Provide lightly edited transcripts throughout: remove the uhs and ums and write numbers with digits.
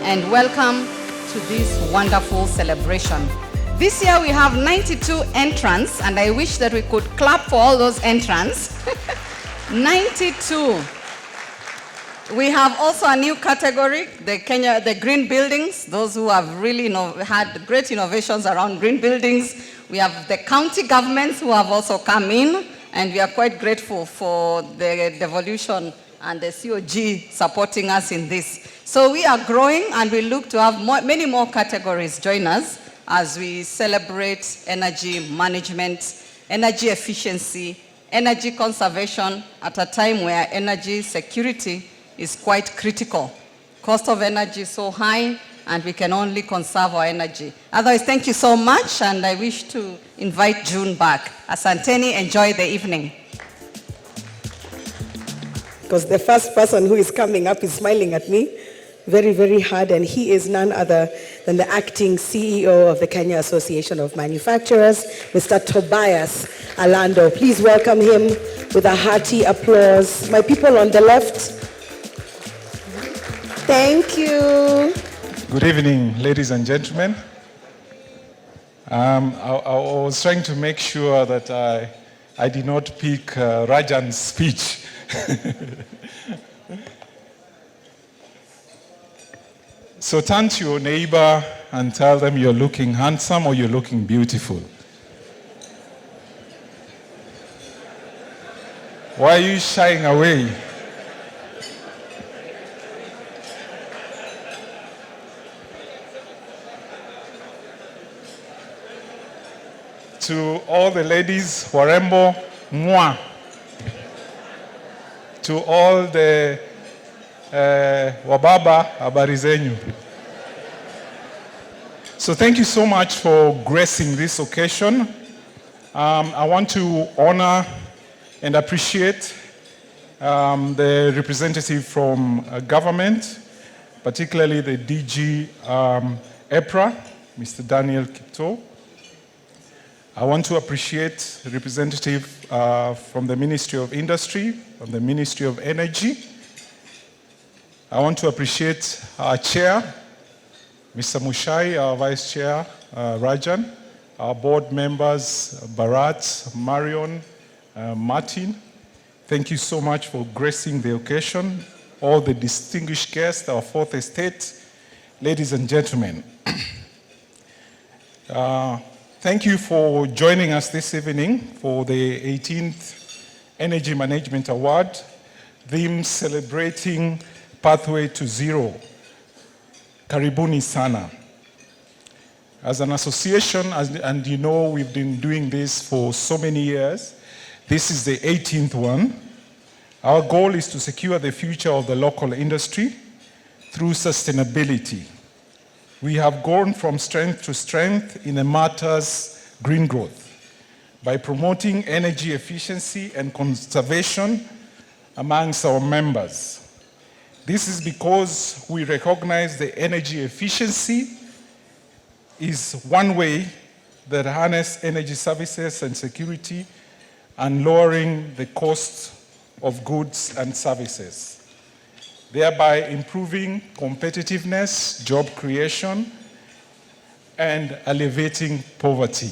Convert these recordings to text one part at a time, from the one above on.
and welcome to this wonderful celebration. This year we have 92 entrants, and I wish that we could clap for all those entrants. 92. We have also a new category, the green buildings, those who have really had great innovations around green buildings. We have the county governments who have also come in, and we are quite grateful for the devolution and the COG supporting us in this. So we are growing, and we look to have many more categories join us as we celebrate energy management, energy efficiency, energy conservation at a time where energy security is quite critical. Cost of energy is so high, and we can only conserve our energy. Otherwise, thank you so much, and I wish to invite June back. Asanteni, enjoy the evening. Because the first person who is coming up is smiling at me very, very hard, and he is none other than the acting CEO of the Kenya Association of Manufacturers, Mr. Tobias Alando. Please welcome him with a hearty applause. My people on the left, thank you. Good evening, ladies and gentlemen. I was trying to make sure that I did not pick Rajan's speech. So turn to your neighbor and tell them you're looking handsome or you're looking beautiful. Why are you shying away? To all the ladies, warembo, mwah. To all the wababa, habari zenyu. So thank you so much for gracing this occasion. I want to honor and appreciate the representative from government, particularly the DG EPRA, Mr. Daniel Kipto. I want to appreciate the representative from the Ministry of Industry, from the Ministry of Energy. I want to appreciate our chair, Mr. Mushai, our vice chair, Rajan, our board members, Bharat, Marion, Martin. Thank you so much for gracing the occasion. All the distinguished guests, our fourth estate, ladies and gentlemen. Thank you for joining us this evening for the 18th Energy Management Award, theme celebrating Pathway to Zero. Karibuni sana. As an association, and you know we've been doing this for so many years, this is the 18th one. Our goal is to secure the future of the local industry through sustainability. We have gone from strength to strength in the matters green growth by promoting energy efficiency and conservation amongst our members. This is because we recognize the energy efficiency is one way that harness energy services and security and lowering the cost of goods and services, thereby improving competitiveness, job creation, and alleviating poverty.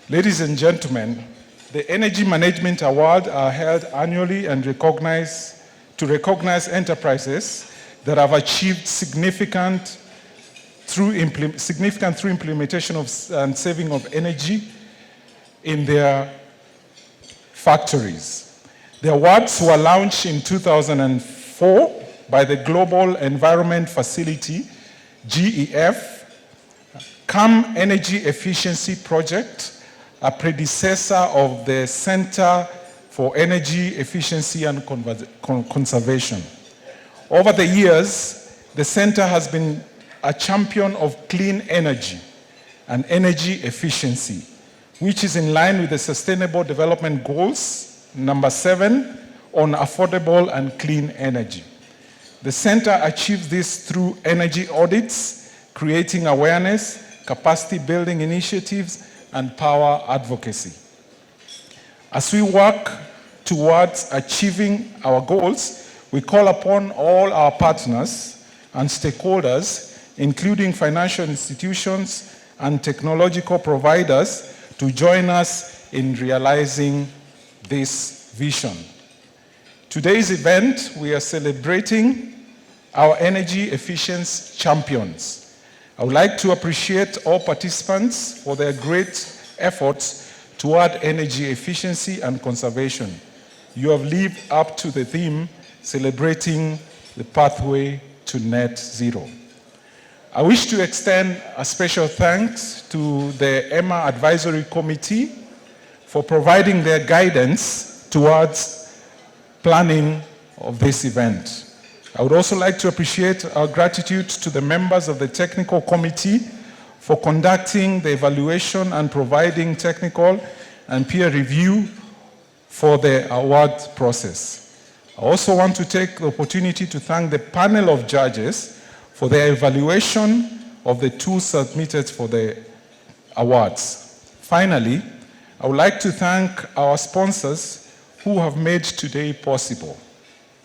Ladies and gentlemen, the Energy Management Awards are held annually and to recognize enterprises that have achieved significant through implementation of and saving of energy in their factories. The awards were launched in 2004 by the Global Environment Facility, GEF, CAM Energy Efficiency Project, a predecessor of the Center for Energy Efficiency and Conservation. Over the years, the center has been a champion of clean energy and energy efficiency, which is in line with the Sustainable Development Goals, number 7, on affordable and clean energy. The center achieves this through energy audits, creating awareness, capacity building initiatives, and power advocacy. As we work towards achieving our goals, we call upon all our partners and stakeholders, including financial institutions and technological providers, to join us in realizing this vision. Today's event, we are celebrating our energy efficiency champions. I would like to appreciate all participants for their great efforts toward energy efficiency and conservation. You have lived up to the theme, celebrating the pathway to net zero. I wish to extend a special thanks to the EMA Advisory Committee for providing their guidance towards planning of this event. I would also like to appreciate our gratitude to the members of the Technical Committee for conducting the evaluation and providing technical and peer review for the award process. I also want to take the opportunity to thank the panel of judges for their evaluation of the tools submitted for the awards. Finally, I would like to thank our sponsors who have made today possible.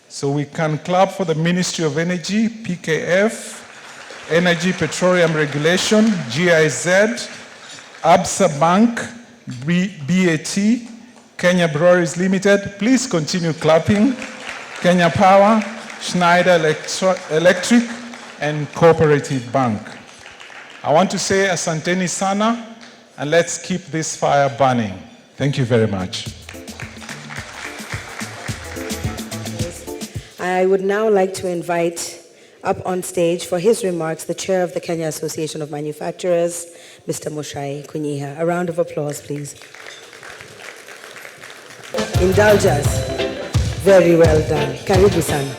So we can clap for the Ministry of Energy, PKF, Energy Petroleum Regulation, GIZ, Absa Bank, BAT, Kenya Breweries Ltd. Please continue clapping. Kenya Power, Schneider Electric, and Cooperative Bank. I want to say asanteni sana, and let's keep this fire burning. Thank you very much. I would now like to invite up on stage for his remarks the chair of the Kenya Association of Manufacturers, Mr. Mushai Kunyiha. A round of applause, please. Indulge us. Very well done. Karibu sana.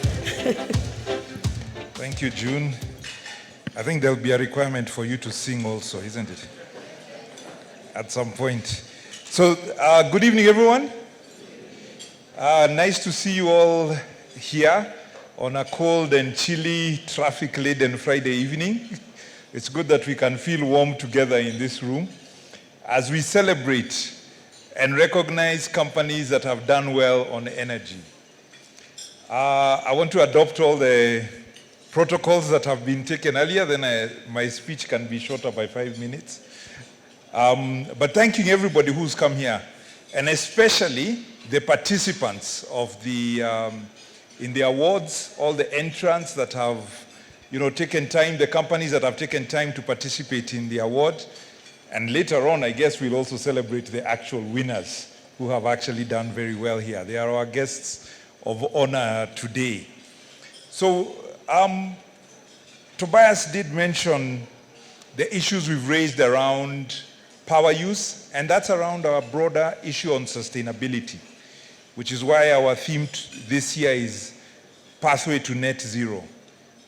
Thank you, June. I think there'll be a requirement for you to sing also, isn't it? At some point. So, good evening, everyone. Nice to see you all here on a cold and chilly, traffic-laden Friday evening. It's good that we can feel warm together in this room as we celebrate and recognize companies that have done well on energy. I want to adopt all the protocols that have been taken earlier, then my speech can be shorter by 5 minutes. But thanking everybody who's come here, and especially the participants of the in the awards, all the entrants that have, taken time, the companies that have taken time to participate in the award. And later on, I guess we'll also celebrate the actual winners who have actually done very well here. They are our guests of honor today. So, Tobias did mention the issues we've raised around power use, and that's around our broader issue on sustainability, which is why our theme this year is Pathway to Net Zero,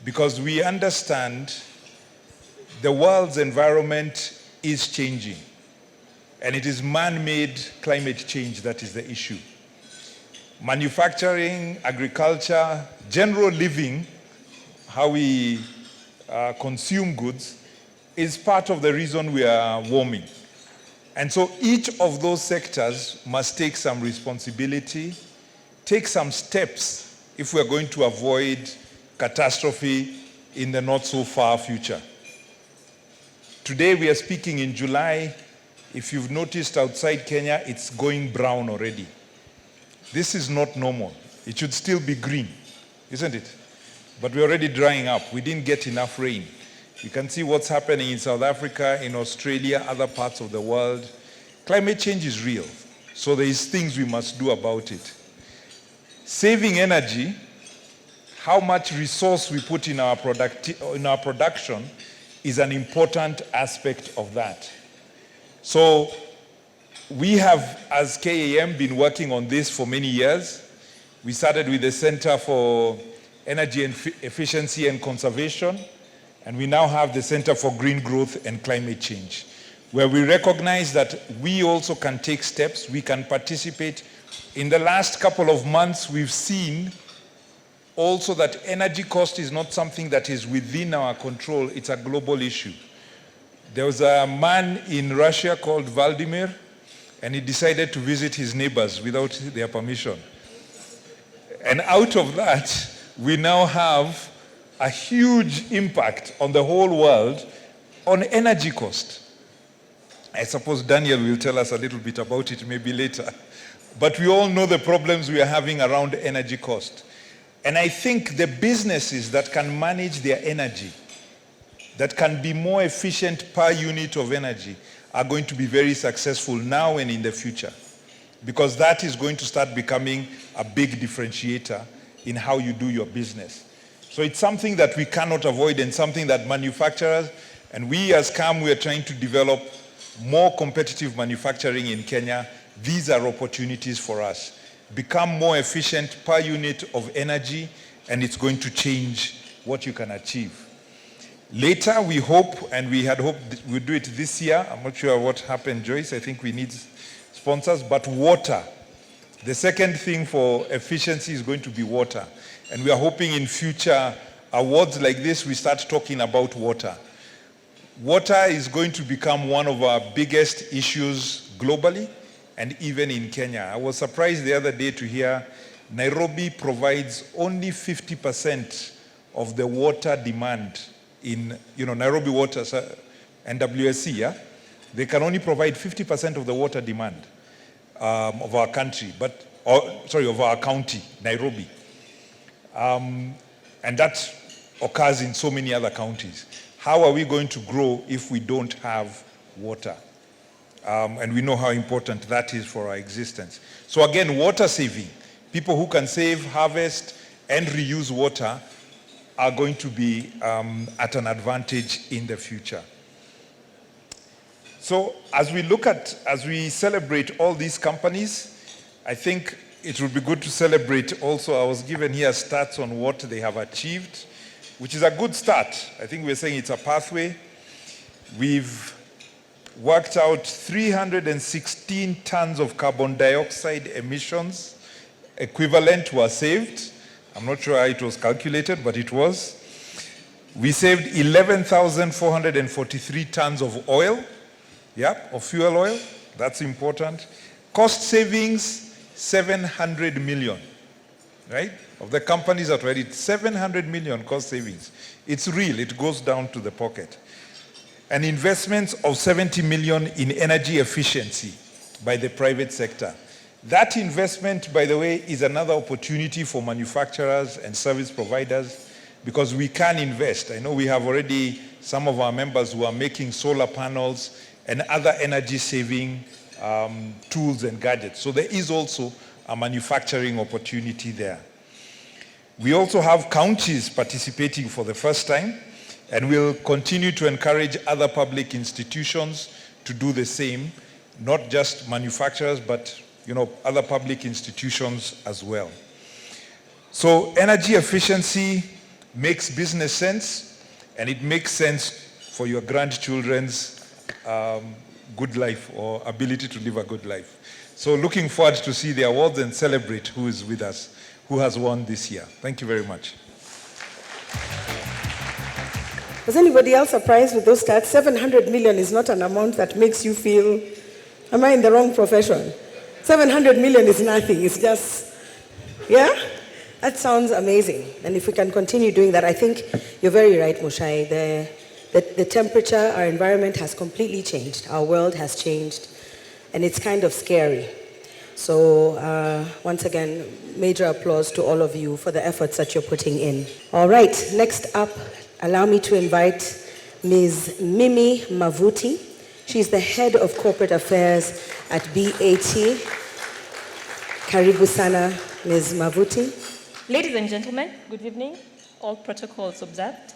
because we understand the world's environment is changing, and it is man-made climate change that is the issue. Manufacturing, agriculture, general living, how we consume goods, is part of the reason we are warming. And so each of those sectors must take some responsibility, take some steps if we're going to avoid catastrophe in the not so far future. Today we are speaking in July. If you've noticed outside Kenya, it's going brown already. This is not normal. It should still be green, isn't it? But we're already drying up. We didn't get enough rain. You can see what's happening in South Africa, in Australia, other parts of the world. Climate change is real, so there is things we must do about it. Saving energy, how much resource we put in our production is an important aspect of that. So we have, as KAM, been working on this for many years. We started with the Center for Energy Efficiency and Conservation, and we now have the Center for Green Growth and Climate Change, where we recognize that we also can take steps, we can participate. In the last couple of months, we've seen also that energy cost is not something that is within our control, it's a global issue. There was a man in Russia called Vladimir, and he decided to visit his neighbors without their permission. And out of that, we now have a huge impact on the whole world on energy cost. I suppose Daniel will tell us a little bit about it maybe later. But we all know the problems we are having around energy cost. And I think the businesses that can manage their energy, that can be more efficient per unit of energy, are going to be very successful now and in the future. Because that is going to start becoming a big differentiator in how you do your business. So it's something that we cannot avoid, and something that manufacturers, and we as CAM, we are trying to develop more competitive manufacturing in Kenya. These are opportunities for us. Become more efficient per unit of energy, and it's going to change what you can achieve. Later, we hope, and we had hoped we'd do it this year. I'm not sure what happened, Joyce. I think we need sponsors, but water. The second thing for efficiency is going to be water. And we are hoping in future awards like this, we start talking about water. Water is going to become one of our biggest issues globally and even in Kenya. I was surprised the other day to hear Nairobi provides only 50% of the water demand in, Nairobi Water, NWSC, yeah? They can only provide 50% of the water demand of our country, of our county, Nairobi. And that occurs in so many other counties. How are we going to grow if we don't have water? And we know how important that is for our existence. So again, water saving. People who can save, harvest, and reuse water are going to be at an advantage in the future. So as we celebrate all these companies, I think it would be good to celebrate also. I was given here stats on what they have achieved, which is a good start. I think we're saying it's a pathway. We've worked out 316 tons of carbon dioxide emissions equivalent were saved. I'm not sure how it was calculated, but it was. We saved 11,443 tons of oil, of fuel oil. That's important. Cost savings, 700 million, right? Of the companies that were it, 700 million cost savings. It's real, it goes down to the pocket. And investments of 70 million in energy efficiency by the private sector. That investment, by the way, is another opportunity for manufacturers and service providers because we can invest. I know we have already some of our members who are making solar panels and other energy-saving tools and gadgets. So there is also a manufacturing opportunity there. We also have counties participating for the first time, and we'll continue to encourage other public institutions to do the same, not just manufacturers, but other public institutions as well. So energy efficiency makes business sense, and it makes sense for your grandchildren's good life or ability to live a good life. So looking forward to see the awards and celebrate who is with us, who has won this year. Thank you very much. Was anybody else surprised with those stats? 700 million is not an amount that makes you feel, am I in the wrong profession? 700 million is nothing. It's just, that sounds amazing. And if we can continue doing that, I think you're very right, Mushai. The temperature, our environment has completely changed. Our world has changed, and it's kind of scary. So once again, major applause to all of you for the efforts that you're putting in. All right, next up, allow me to invite Ms. Mimi Mavuti. She's the head of corporate affairs at BAT. Karibu sana, Ms. Mavuti. Ladies and gentlemen, good evening. All protocols observed.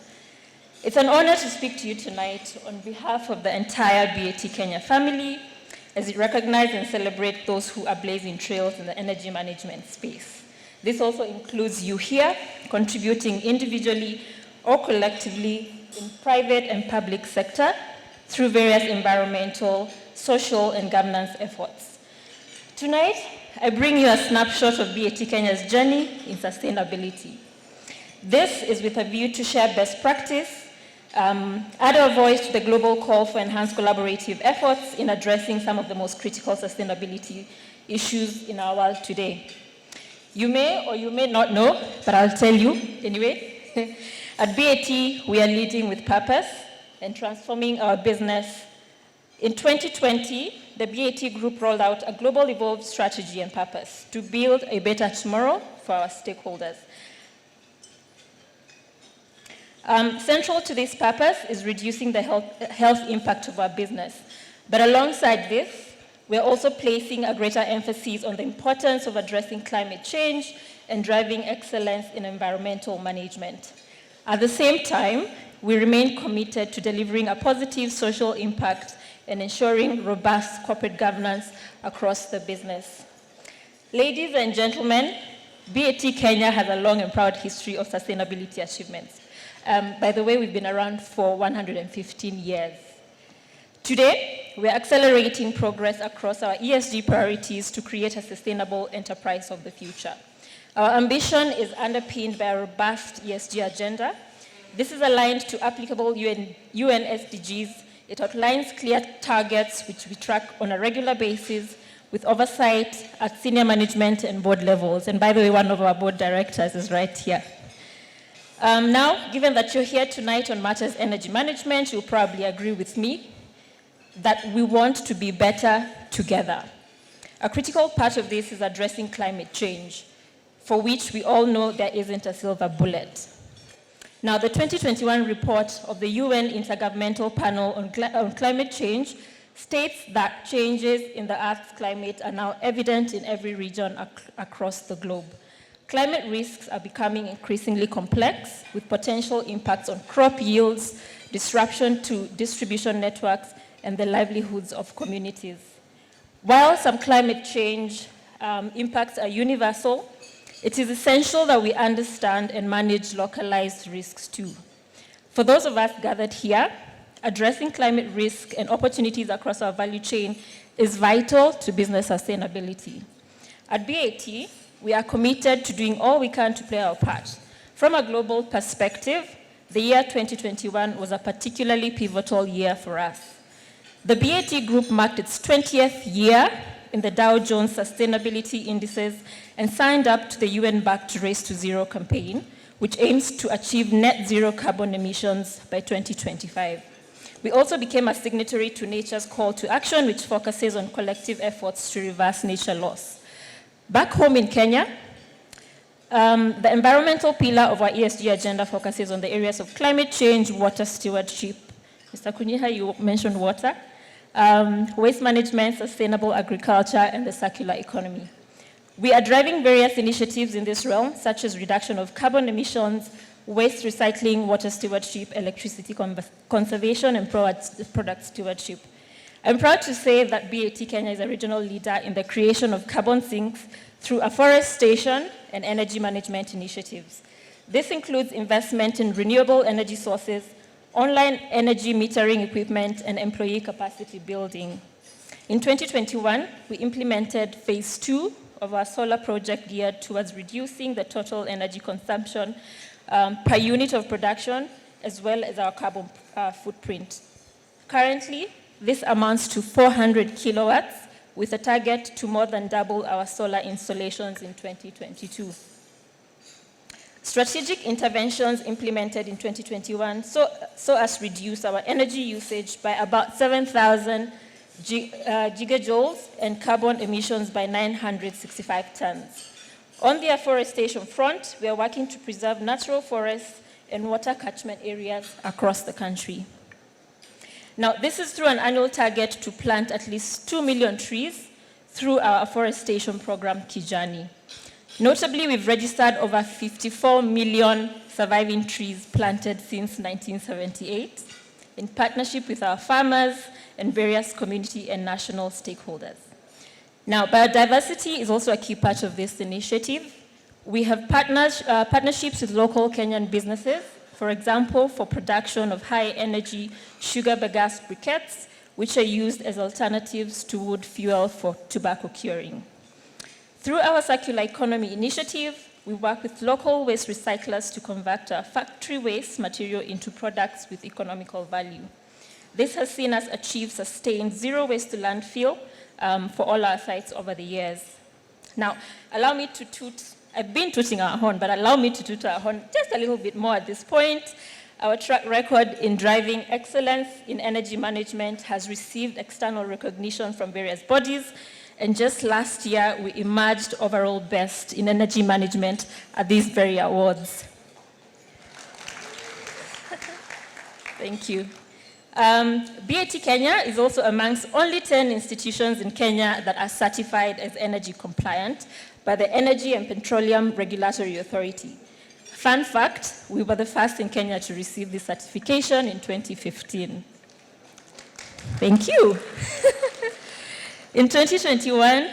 It's an honor to speak to you tonight on behalf of the entire BAT Kenya family as we recognize and celebrate those who are blazing trails in the energy management space. This also includes you here, contributing individually or collectively in private and public sector through various environmental, social, and governance efforts. Tonight, I bring you a snapshot of BAT Kenya's journey in sustainability. This is with a view to share best practice, add our voice to the global call for enhanced collaborative efforts in addressing some of the most critical sustainability issues in our world today. You may or you may not know, but I'll tell you anyway. At BAT, we are leading with purpose and transforming our business. In 2020, the BAT Group rolled out a global evolved strategy and purpose to build a better tomorrow for our stakeholders. Central to this purpose is reducing the health impact of our business. But alongside this, we're also placing a greater emphasis on the importance of addressing climate change and driving excellence in environmental management. At the same time, we remain committed to delivering a positive social impact and ensuring robust corporate governance across the business. Ladies and gentlemen, BAT Kenya has a long and proud history of sustainability achievements. By the way, we've been around for 115 years. Today, we're accelerating progress across our ESG priorities to create a sustainable enterprise of the future. Our ambition is underpinned by a robust ESG agenda. This is aligned to applicable UN SDGs. It outlines clear targets which we track on a regular basis with oversight at senior management and board levels. And by the way, one of our board directors is right here. Now, given that you're here tonight on matters energy management, you'll probably agree with me that we want to be better together. A critical part of this is addressing climate change, for which we all know there isn't a silver bullet. Now, the 2021 report of the UN Intergovernmental Panel on Climate Change states that changes in the Earth's climate are now evident in every region across the globe. Climate risks are becoming increasingly complex, with potential impacts on crop yields, disruption to distribution networks, and the livelihoods of communities. While some climate change impacts are universal, it is essential that we understand and manage localized risks too. For those of us gathered here, addressing climate risk and opportunities across our value chain is vital to business sustainability. At BAT, we are committed to doing all we can to play our part. From a global perspective, the year 2021 was a particularly pivotal year for us. The BAT Group marked its 20th year in the Dow Jones Sustainability Indices and signed up to the UN-backed Race to Zero campaign, which aims to achieve net zero carbon emissions by 2025. We also became a signatory to Nature's Call to Action, which focuses on collective efforts to reverse nature loss. Back home in Kenya, the environmental pillar of our ESG agenda focuses on the areas of climate change, water stewardship. Mr. Kunyiha, you mentioned water. Waste management, sustainable agriculture, and the circular economy. We are driving various initiatives in this realm, such as reduction of carbon emissions, waste recycling, water stewardship, electricity conservation, and product stewardship. I'm proud to say that BAT Kenya is a regional leader in the creation of carbon sinks through afforestation and energy management initiatives. This includes investment in renewable energy sources, online energy metering equipment, and employee capacity building. In 2021, we implemented phase 2 of our solar project geared towards reducing the total energy consumption per unit of production, as well as our carbon footprint. Currently, this amounts to 400 kilowatts, with a target to more than double our solar installations in 2022. Strategic interventions implemented in 2021 saw us reduce our energy usage by about 7,000 gigajoules and carbon emissions by 965 tons. On the afforestation front, we are working to preserve natural forests and water catchment areas across the country. Now, this is through an annual target to plant at least 2 million trees through our afforestation program, Kijani. Notably, we've registered over 54 million surviving trees planted since 1978 in partnership with our farmers and various community and national stakeholders. Now, biodiversity is also a key part of this initiative. We have partnerships with local Kenyan businesses, for example, for production of high-energy sugar bagasse briquettes, which are used as alternatives to wood fuel for tobacco curing. Through our circular economy initiative, we work with local waste recyclers to convert our factory waste material into products with economical value. This has seen us achieve sustained zero waste to landfill for all our sites over the years. Now, allow me to toot I've been tooting our horn, but allow me to toot our horn just a little bit more at this point. Our track record in driving excellence in energy management has received external recognition from various bodies, and just last year, we emerged overall best in energy management at these very awards. Thank you. BAT Kenya is also amongst only 10 institutions in Kenya that are certified as energy compliant by the Energy and Petroleum Regulatory Authority. Fun fact, we were the first in Kenya to receive this certification in 2015. Thank you. In 2021,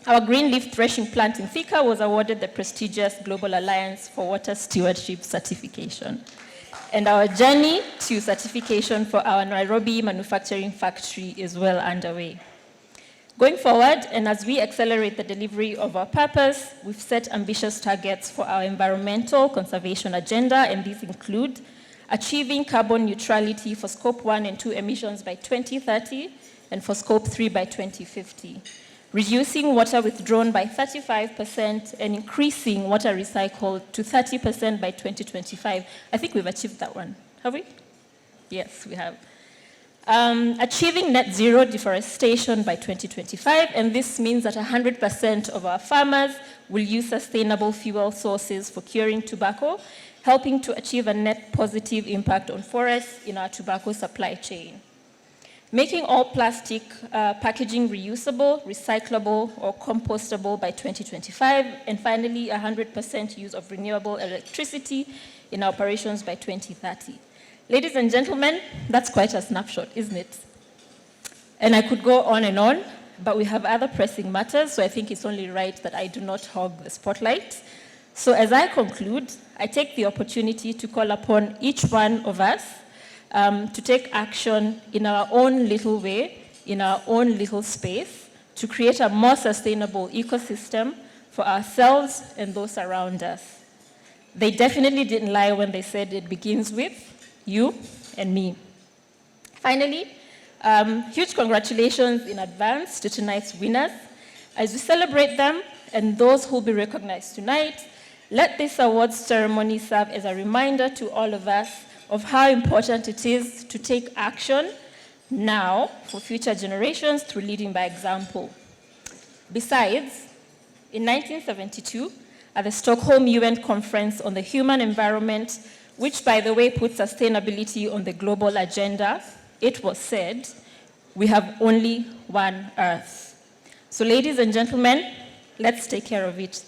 our green leaf threshing plant in Thika was awarded the prestigious Global Alliance for Water Stewardship certification. And our journey to certification for our Nairobi manufacturing factory is well underway. Going forward, and as we accelerate the delivery of our purpose, we've set ambitious targets for our environmental conservation agenda, and these include achieving carbon neutrality for Scope 1 and 2 emissions by 2030, and for Scope 3 by 2050. Reducing water withdrawn by 35% and increasing water recycled to 30% by 2025. I think we've achieved that one, have we? Yes, we have. Achieving net zero deforestation by 2025, and this means that 100% of our farmers will use sustainable fuel sources for curing tobacco, helping to achieve a net positive impact on forests in our tobacco supply chain. Making all plastic packaging reusable, recyclable, or compostable by 2025, and finally 100% use of renewable electricity in our operations by 2030. Ladies and gentlemen, that's quite a snapshot, isn't it? And I could go on, but we have other pressing matters, so I think it's only right that I do not hog the spotlight. So as I conclude, I take the opportunity to call upon each one of us to take action in our own little way, in our own little space, to create a more sustainable ecosystem for ourselves and those around us. They definitely didn't lie when they said it begins with you and me. Finally, huge congratulations in advance to tonight's winners. As we celebrate them and those who will be recognized tonight, let this awards ceremony serve as a reminder to all of us of how important it is to take action now for future generations through leading by example. Besides, in 1972, at the Stockholm UN Conference on the Human Environment, which, by the way, put sustainability on the global agenda, it was said, we have only one Earth. So, ladies and gentlemen, let's take care of it.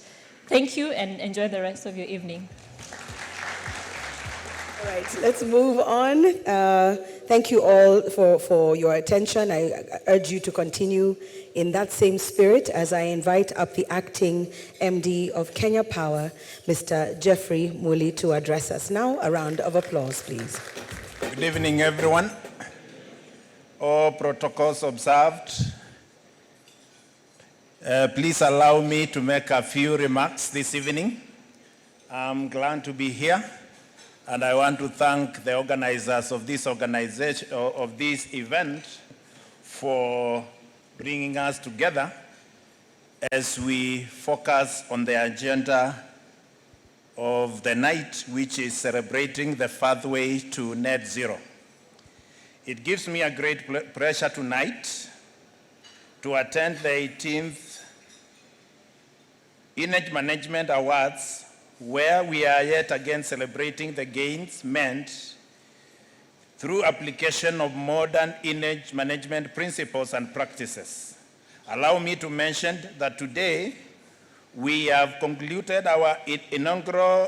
Thank you, and enjoy the rest of your evening. All right, let's move on. Thank you all for your attention. I urge you to continue in that same spirit as I invite up the acting MD of Kenya Power, Mr. Jeffrey Muli, to address us. Now, a round of applause, please. Good evening, everyone. All protocols observed. Please allow me to make a few remarks this evening. I'm glad to be here, and I want to thank the organizers of this organization, of this event, for bringing us together as we focus on the agenda of the night, which is celebrating the pathway to net zero. It gives me a great pleasure tonight to attend the 18th Energy Management Awards, where we are yet again celebrating the gains made through application of modern energy management principles and practices. Allow me to mention that today we have concluded our inaugural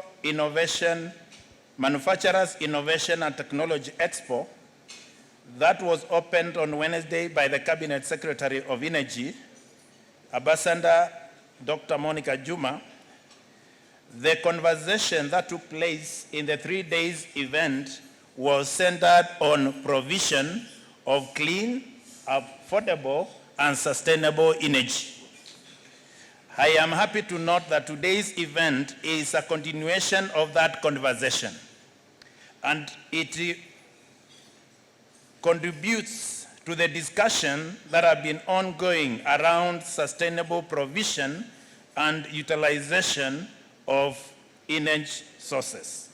Manufacturers Innovation and Technology Expo that was opened on Wednesday by the Cabinet Secretary of Energy, Ambassador Dr. Monica Juma. The conversation that took place in the 3 days event was centered on provision of clean, affordable, and sustainable energy. I am happy to note that today's event is a continuation of that conversation, and it contributes to the discussion that have been ongoing around sustainable provision and utilization of energy sources.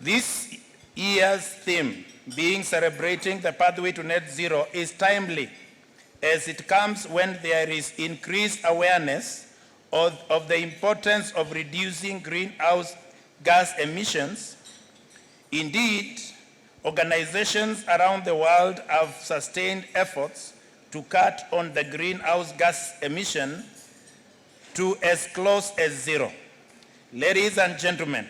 This year's theme, being celebrating the pathway to net zero, is timely as it comes when there is increased awareness of the importance of reducing greenhouse gas emissions. Indeed, organizations around the world have sustained efforts to cut on the greenhouse gas emission to as close as zero. Ladies and gentlemen,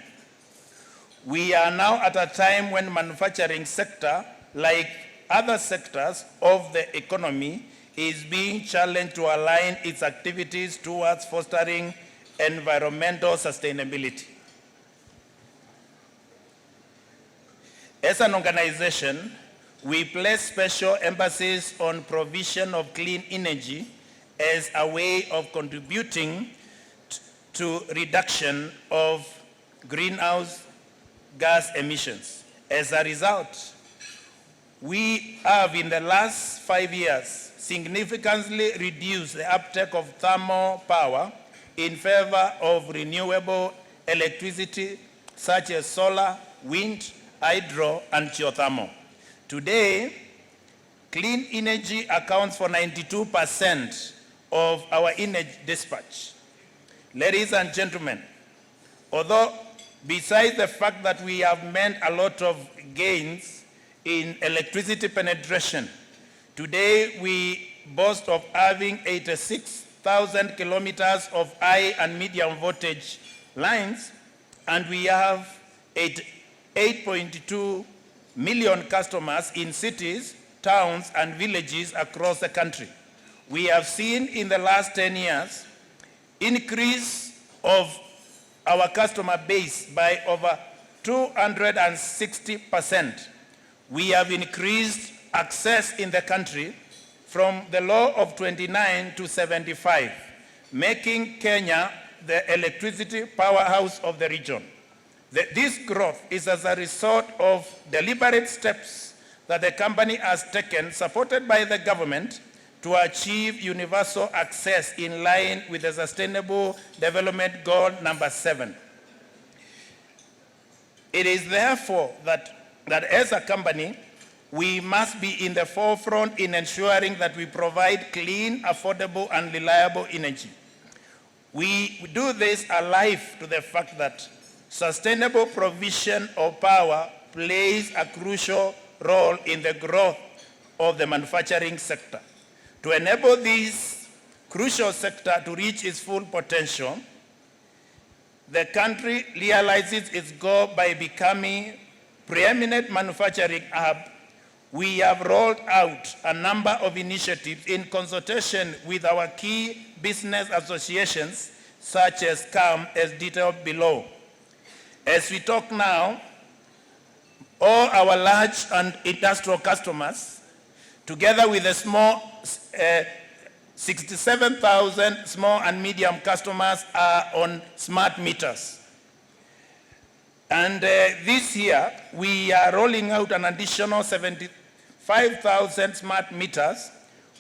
we are now at a time when manufacturing sector, like other sectors of the economy, is being challenged to align its activities towards fostering environmental sustainability. As an organization, we place special emphasis on provision of clean energy as a way of contributing to reduction of greenhouse gas emissions. As a result, we have in the last 5 years significantly reduced the uptake of thermal power in favor of renewable electricity such as solar, wind, hydro, and geothermal. Today, clean energy accounts for 92% of our energy dispatch. Ladies and gentlemen, although besides the fact that we have made a lot of gains in electricity penetration, today we boast of having 86,000 kilometers of high and medium voltage lines, and we have 8.2 million customers in cities, towns, and villages across the country. We have seen in the last 10 years increase of our customer base by over 260%. We have increased access in the country from the low of 29 to 75, making Kenya the electricity powerhouse of the region. This growth is as a result of deliberate steps that the company has taken, supported by the government, to achieve universal access in line with the Sustainable Development Goal number 7. It is therefore that as a company, we must be in the forefront in ensuring that we provide clean, affordable, and reliable energy. We do this alive to the fact that sustainable provision of power plays a crucial role in the growth of the manufacturing sector. To enable this crucial sector to reach its full potential, the country realizes its goal by becoming preeminent manufacturing hub. We have rolled out a number of initiatives in consultation with our key business associations, such as CAM, as detailed below. As we talk now, all our large and industrial customers, together with the small 67,000 small and medium customers, are on smart meters. And this year, we are rolling out an additional 75,000 smart meters,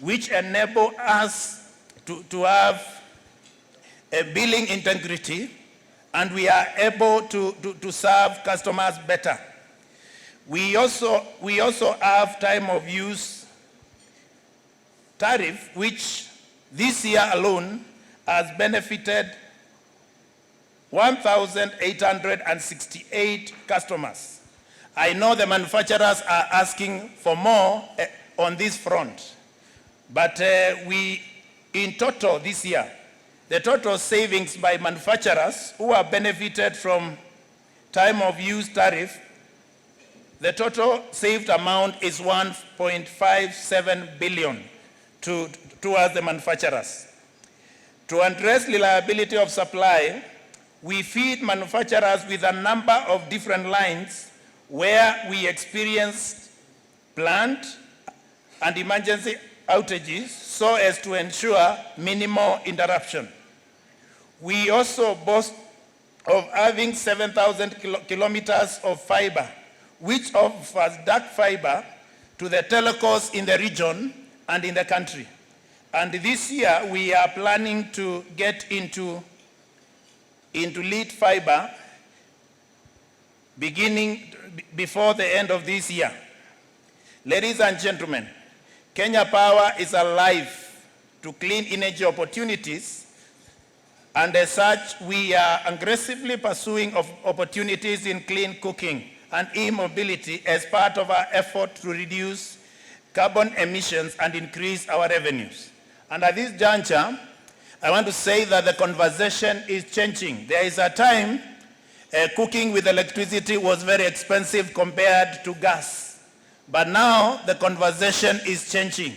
which enable us to have a billing integrity, and we are able to serve customers better. We also have time of use tariff, which this year alone has benefited 1,868 customers. I know the manufacturers are asking for more on this front, but in total this year, the total savings by manufacturers who have benefited from time of use tariff, the total saved amount is 1.57 billion towards the manufacturers. To address reliability of supply, we feed manufacturers with a number of different lines where we experienced planned and emergency outages so as to ensure minimal interruption. We also boast of having 7,000 kilometers of fiber, which offers dark fiber to the telcos in the region and in the country. And this year, we are planning to get into lead fiber beginning before the end of this year. Ladies and gentlemen, Kenya Power is alive to clean energy opportunities, and as such, we are aggressively pursuing opportunities in clean cooking and e-mobility as part of our effort to reduce carbon emissions and increase our revenues. And at this juncture, I want to say that the conversation is changing. There is a time cooking with electricity was very expensive compared to gas. But now the conversation is changing.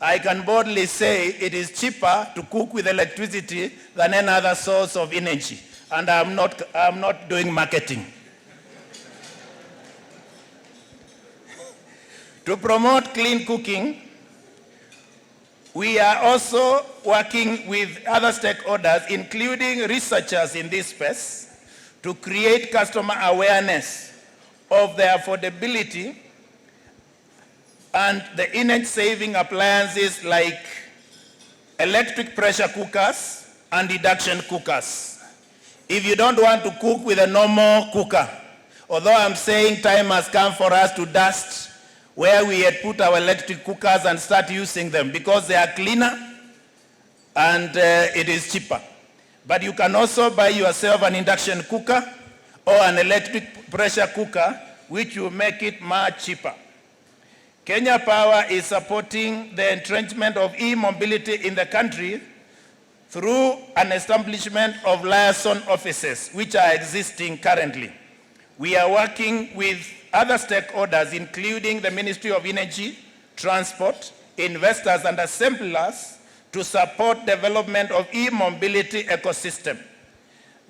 I can boldly say it is cheaper to cook with electricity than any other source of energy. And I'm not doing marketing. To promote clean cooking, we are also working with other stakeholders, including researchers in this space, to create customer awareness of the affordability and the energy-saving appliances like electric pressure cookers and induction cookers. If you don't want to cook with a normal cooker, although I'm saying time has come for us to dust where we had put our electric cookers and start using them because they are cleaner and it is cheaper. But you can also buy yourself an induction cooker or an electric pressure cooker, which will make it much cheaper. Kenya Power is supporting the entrenchment of e-mobility in the country through an establishment of liaison offices, which are existing currently. We are working with other stakeholders, including the Ministry of Energy, Transport, investors, and assemblers, to support development of e-mobility ecosystem.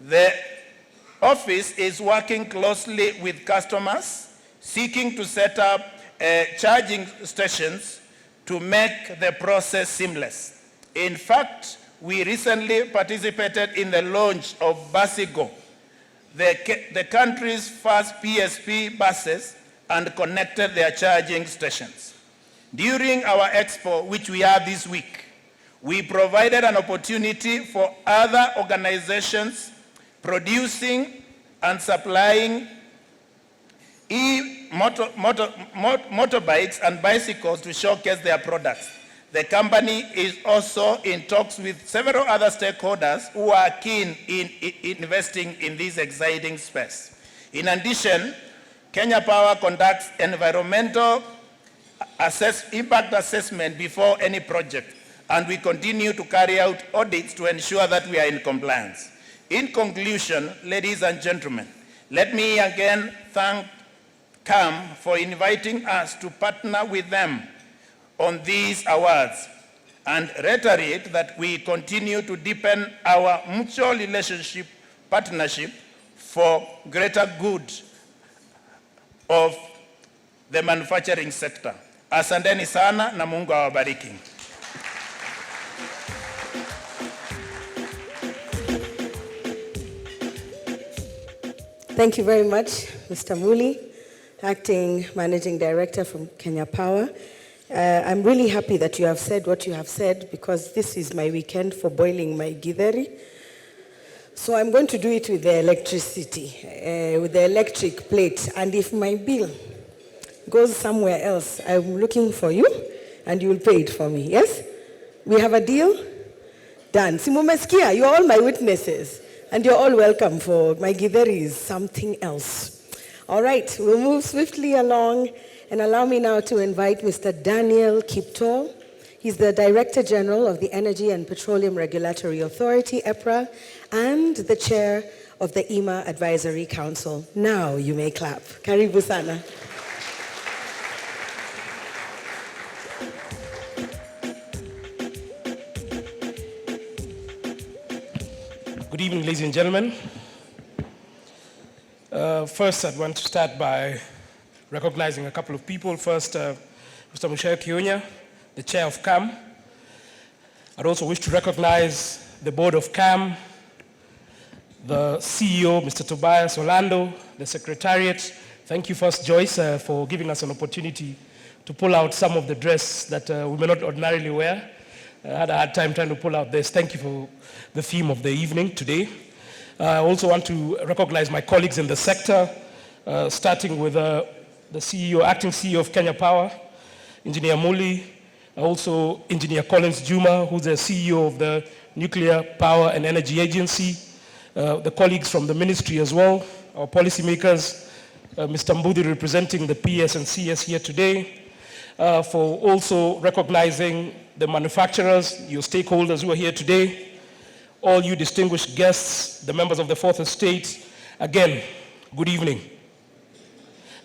The office is working closely with customers, seeking to set up charging stations to make the process seamless. In fact, we recently participated in the launch of Basigo, the country's first PSP buses, and connected their charging stations. During our expo, which we have this week, we provided an opportunity for other organizations producing and supplying motorbikes and bicycles to showcase their products. The company is also in talks with several other stakeholders who are keen in investing in this exciting space. In addition, Kenya Power conducts environmental impact assessment before any project, and we continue to carry out audits to ensure that we are in compliance. In conclusion, ladies and gentlemen, let me again thank CAM for inviting us to partner with them on these awards and reiterate that we continue to deepen our mutual partnership for greater good of the manufacturing sector. Asanteni sana na Mungu awabariki. Thank you very much, Mr. Muli, Acting Managing Director from Kenya Power. I'm really happy that you have said what you have said because this is my weekend for boiling my githeri. So I'm going to do it with the electricity, with the electric plate. And if my bill goes somewhere else, I'm looking for you and you will pay it for me. Yes? We have a deal? Done. Simumesikia, you're all my witnesses. And you're all welcome for my githeri is something else. All right, we'll move swiftly along and allow me now to invite Mr. Daniel Kiptoo. He's the Director General of the Energy and Petroleum Regulatory Authority, EPRA, and the Chair of the IMA Advisory Council. Now you may clap. Karibu sana. Good evening, ladies and gentlemen. First, I'd want to start by recognizing a couple of people. First, Mr. Mushaya Kionya, the chair of CAM. I'd also wish to recognize the board of CAM, the CEO, Mr. Tobias Orlando, the secretariat. Thank you first, Joyce, for giving us an opportunity to pull out some of the dress that we may not ordinarily wear. I had a hard time trying to pull out this. Thank you for the theme of the evening today. I also want to recognize my colleagues in the sector, starting with the CEO, acting CEO of Kenya Power, Engineer Muli, also Engineer Collins Juma, who's the CEO of the Nuclear Power and Energy Agency, the colleagues from the ministry as well, our policymakers, Mr. Mavuti representing the PS and CS here today, for also recognizing the manufacturers, your stakeholders who are here today, all you distinguished guests, the members of the Fourth Estate. Again, good evening.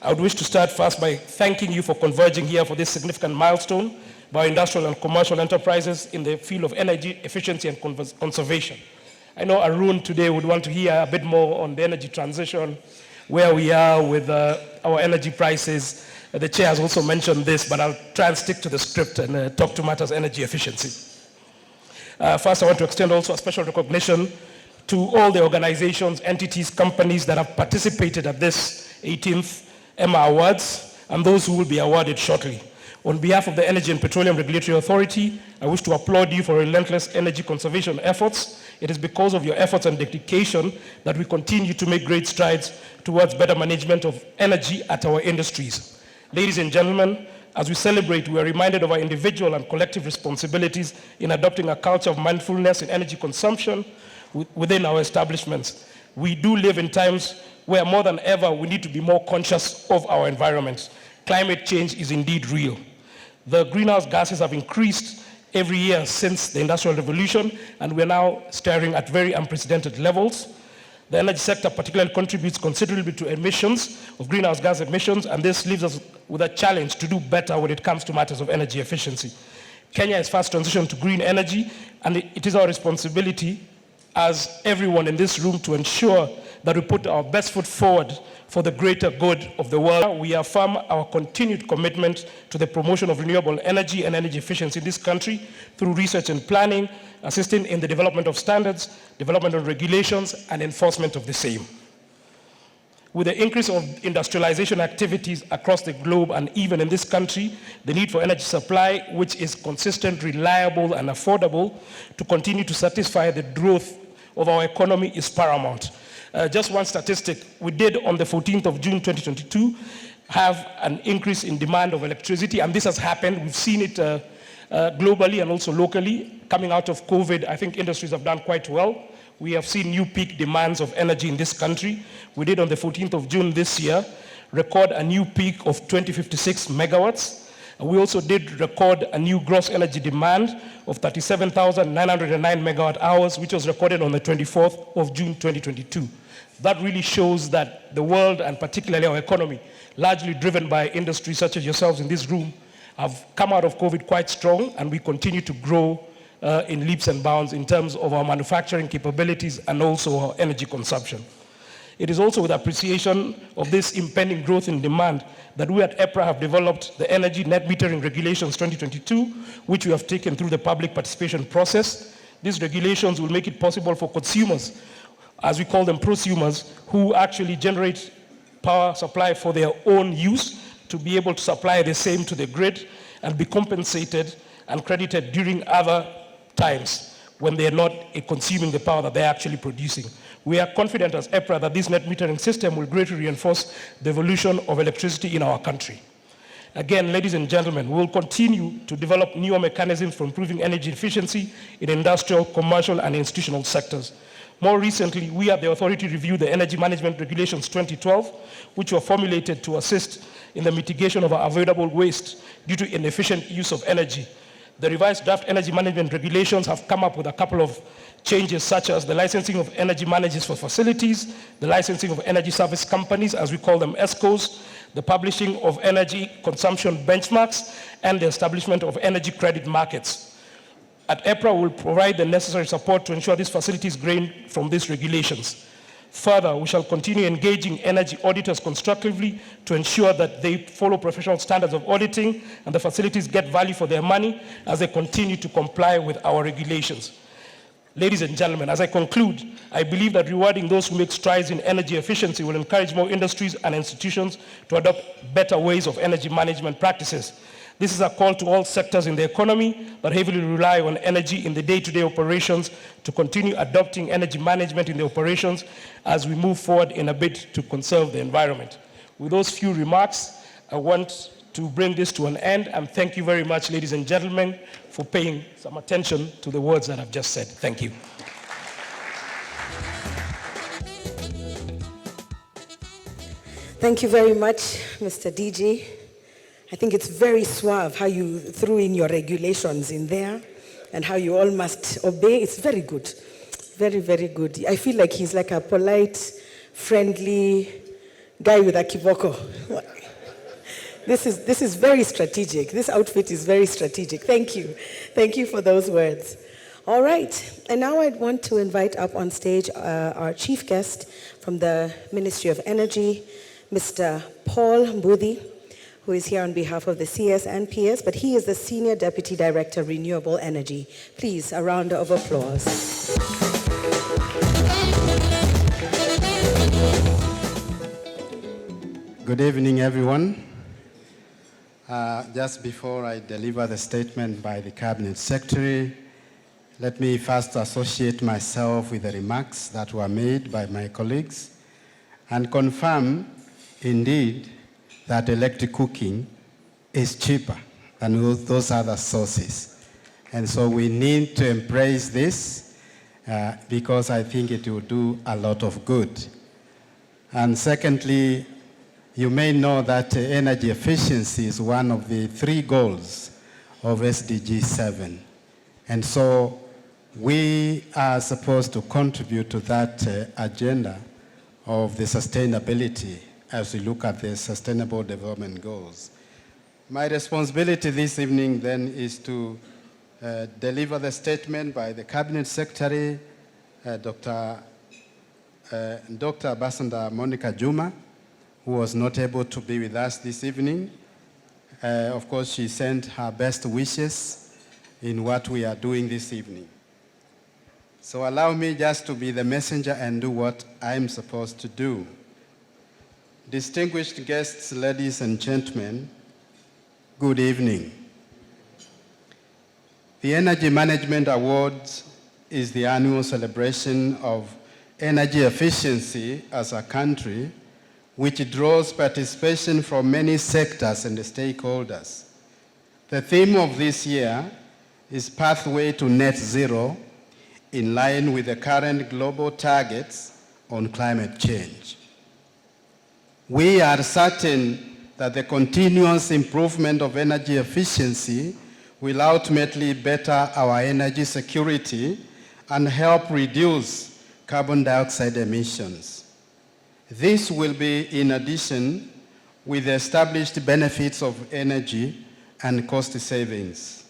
I would wish to start first by thanking you for converging here for this significant milestone by industrial and commercial enterprises in the field of energy efficiency and conservation. I know Arun today would want to hear a bit more on the energy transition, where we are with our energy prices. The chair has also mentioned this, but I'll try and stick to the script and talk to matters energy efficiency. First, I want to extend also a special recognition to all the organizations, entities, companies that have participated at this 18th EMA Awards, and those who will be awarded shortly. On behalf of the Energy and Petroleum Regulatory Authority, I wish to applaud you for relentless energy conservation efforts. It is because of your efforts and dedication that we continue to make great strides towards better management of energy at our industries. Ladies and gentlemen, as we celebrate, we are reminded of our individual and collective responsibilities in adopting a culture of mindfulness in energy consumption within our establishments. We do live in times where more than ever we need to be more conscious of our environment. Climate change is indeed real. The greenhouse gases have increased every year since the Industrial Revolution, and we're now staring at very unprecedented levels. The energy sector particularly contributes considerably to emissions of greenhouse gas emissions, and this leaves us with a challenge to do better when it comes to matters of energy efficiency. Kenya is fast transitioning to green energy, and it is our responsibility as everyone in this room to ensure that we put our best foot forward for the greater good of the world. We affirm our continued commitment to the promotion of renewable energy and energy efficiency in this country through research and planning, assisting in the development of standards, development of regulations, and enforcement of the same. With the increase of industrialization activities across the globe and even in this country, the need for energy supply, which is consistent, reliable, and affordable, to continue to satisfy the growth of our economy is paramount. Just one statistic, we did on the 14th of June 2022 have an increase in demand of electricity, and this has happened. We've seen it globally and also locally. Coming out of COVID, I think industries have done quite well. We have seen new peak demands of energy in this country. We did on the 14th of June this year record a new peak of 2056 megawatts. We also did record a new gross energy demand of 37,909 megawatt hours, which was recorded on the 24th of June 2022. That really shows that the world, and particularly our economy, largely driven by industries such as yourselves in this room, have come out of COVID quite strong, and we continue to grow in leaps and bounds in terms of our manufacturing capabilities and also our energy consumption. It is also with appreciation of this impending growth in demand that we at EPRA have developed the Energy Net Metering Regulations 2022, which we have taken through the public participation process. These regulations will make it possible for consumers, as we call them prosumers, who actually generate power supply for their own use, to be able to supply the same to the grid and be compensated and credited during other times when they are not consuming the power that they're actually producing. We are confident as EPRA that this net metering system will greatly reinforce the evolution of electricity in our country. Again, ladies and gentlemen, we will continue to develop newer mechanisms for improving energy efficiency in industrial, commercial, and institutional sectors. More recently, we at the authority reviewed the Energy Management Regulations 2012, which were formulated to assist in the mitigation of our avoidable waste due to inefficient use of energy. The revised draft energy management regulations have come up with a couple of changes, such as the licensing of energy managers for facilities, the licensing of energy service companies, as we call them ESCOs, the publishing of energy consumption benchmarks, and the establishment of energy credit markets. At EPRA, we will provide the necessary support to ensure these facilities gain from these regulations. Further, we shall continue engaging energy auditors constructively to ensure that they follow professional standards of auditing and the facilities get value for their money as they continue to comply with our regulations. Ladies and gentlemen, as I conclude, I believe that rewarding those who make strides in energy efficiency will encourage more industries and institutions to adopt better ways of energy management practices. This is a call to all sectors in the economy, but heavily rely on energy in the day-to-day operations to continue adopting energy management in the operations as we move forward in a bid to conserve the environment. With those few remarks, I want to bring this to an end, and thank you very much, ladies and gentlemen, for paying some attention to the words that I've just said. Thank you. Thank you very much, Mr. DG. I think it's very suave how you threw in your regulations in there and how you all must obey. It's very good. Very, very good. I feel like he's like a polite, friendly guy with a kiboko. This is very strategic. This outfit is very strategic. Thank you. Thank you for those words. All right. And now I'd want to invite up on stage our chief guest from the Ministry of Energy, Mr. Paul Mavuti, who is here on behalf of the CS and PS, but he is the Senior Deputy Director, Renewable Energy. Please, a round of applause. Good evening, everyone. Just before I deliver the statement by the Cabinet Secretary, let me first associate myself with the remarks that were made by my colleagues and confirm, indeed, that electric cooking is cheaper than those other sources. And so we need to embrace this because I think it will do a lot of good. And secondly, you may know that energy efficiency is one of the 3 goals of SDG 7. And so we are supposed to contribute to that agenda of the sustainability as we look at the Sustainable Development Goals. My responsibility this evening then is to deliver the statement by the Cabinet Secretary, Dr. Ambassador Monica Juma, who was not able to be with us this evening. Of course, she sent her best wishes in what we are doing this evening. So allow me just to be the messenger and do what I'm supposed to do. Distinguished guests, ladies and gentlemen, good evening. The Energy Management Awards is the annual celebration of energy efficiency as a country, which draws participation from many sectors and stakeholders. The theme of this year is Pathway to Net Zero, in line with the current global targets on climate change. We are certain that the continuous improvement of energy efficiency will ultimately better our energy security and help reduce carbon dioxide emissions. This will be in addition with the established benefits of energy and cost savings.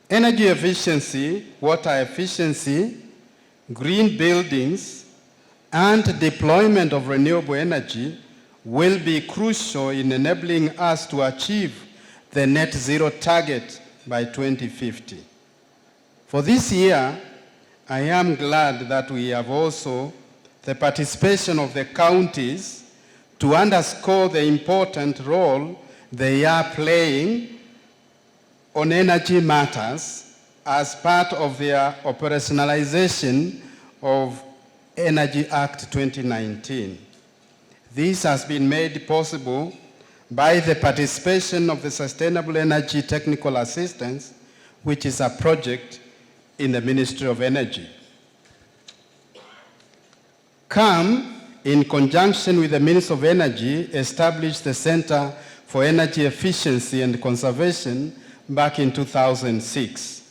Energy efficiency, water efficiency, green buildings, and deployment of renewable energy will be crucial in enabling us to achieve the net zero target by 2050. For this year, I am glad that we have also the participation of the counties to underscore the important role they are playing on energy matters as part of their operationalization of Energy Act 2019. This has been made possible by the participation of the Sustainable Energy Technical Assistance, which is a project in the Ministry of Energy. CAM, in conjunction with the Ministry of Energy, established the Center for Energy Efficiency and Conservation back in 2006.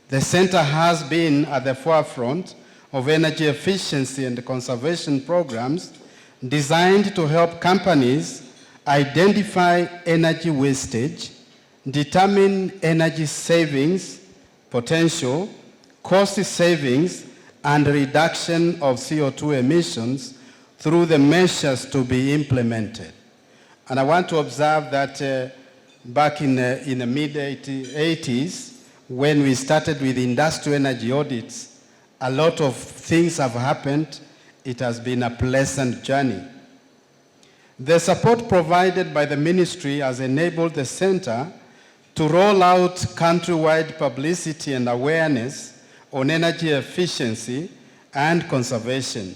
The center has been at the forefront of energy efficiency and conservation programs designed to help companies identify energy wastage, determine energy savings potential, cost savings, and reduction of CO2 emissions through the measures to be implemented. And I want to observe that back in the mid-80s, when we started with industrial energy audits, a lot of things have happened. It has been a pleasant journey. The support provided by the ministry has enabled the center to roll out countrywide publicity and awareness on energy efficiency and conservation.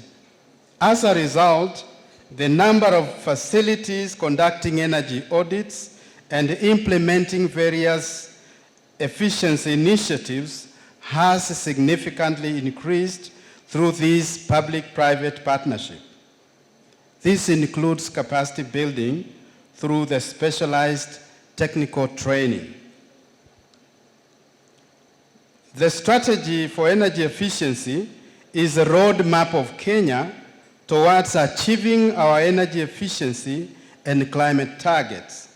As a result, the number of facilities conducting energy audits and implementing various efficiency initiatives has significantly increased through this public-private partnership. This includes capacity building through the specialized technical training. The strategy for energy efficiency is a roadmap of Kenya towards achieving our energy efficiency and climate targets.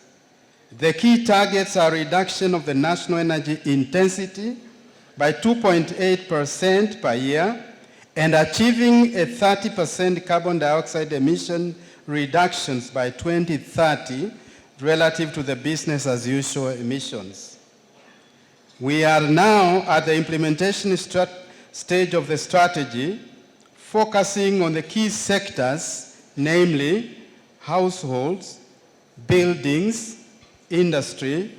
The key targets are reduction of the national energy intensity by 2.8% per year and achieving a 30% carbon dioxide emission reductions by 2030 relative to the business as usual emissions. We are now at the implementation stage of the strategy, focusing on the key sectors, namely households, buildings, industry,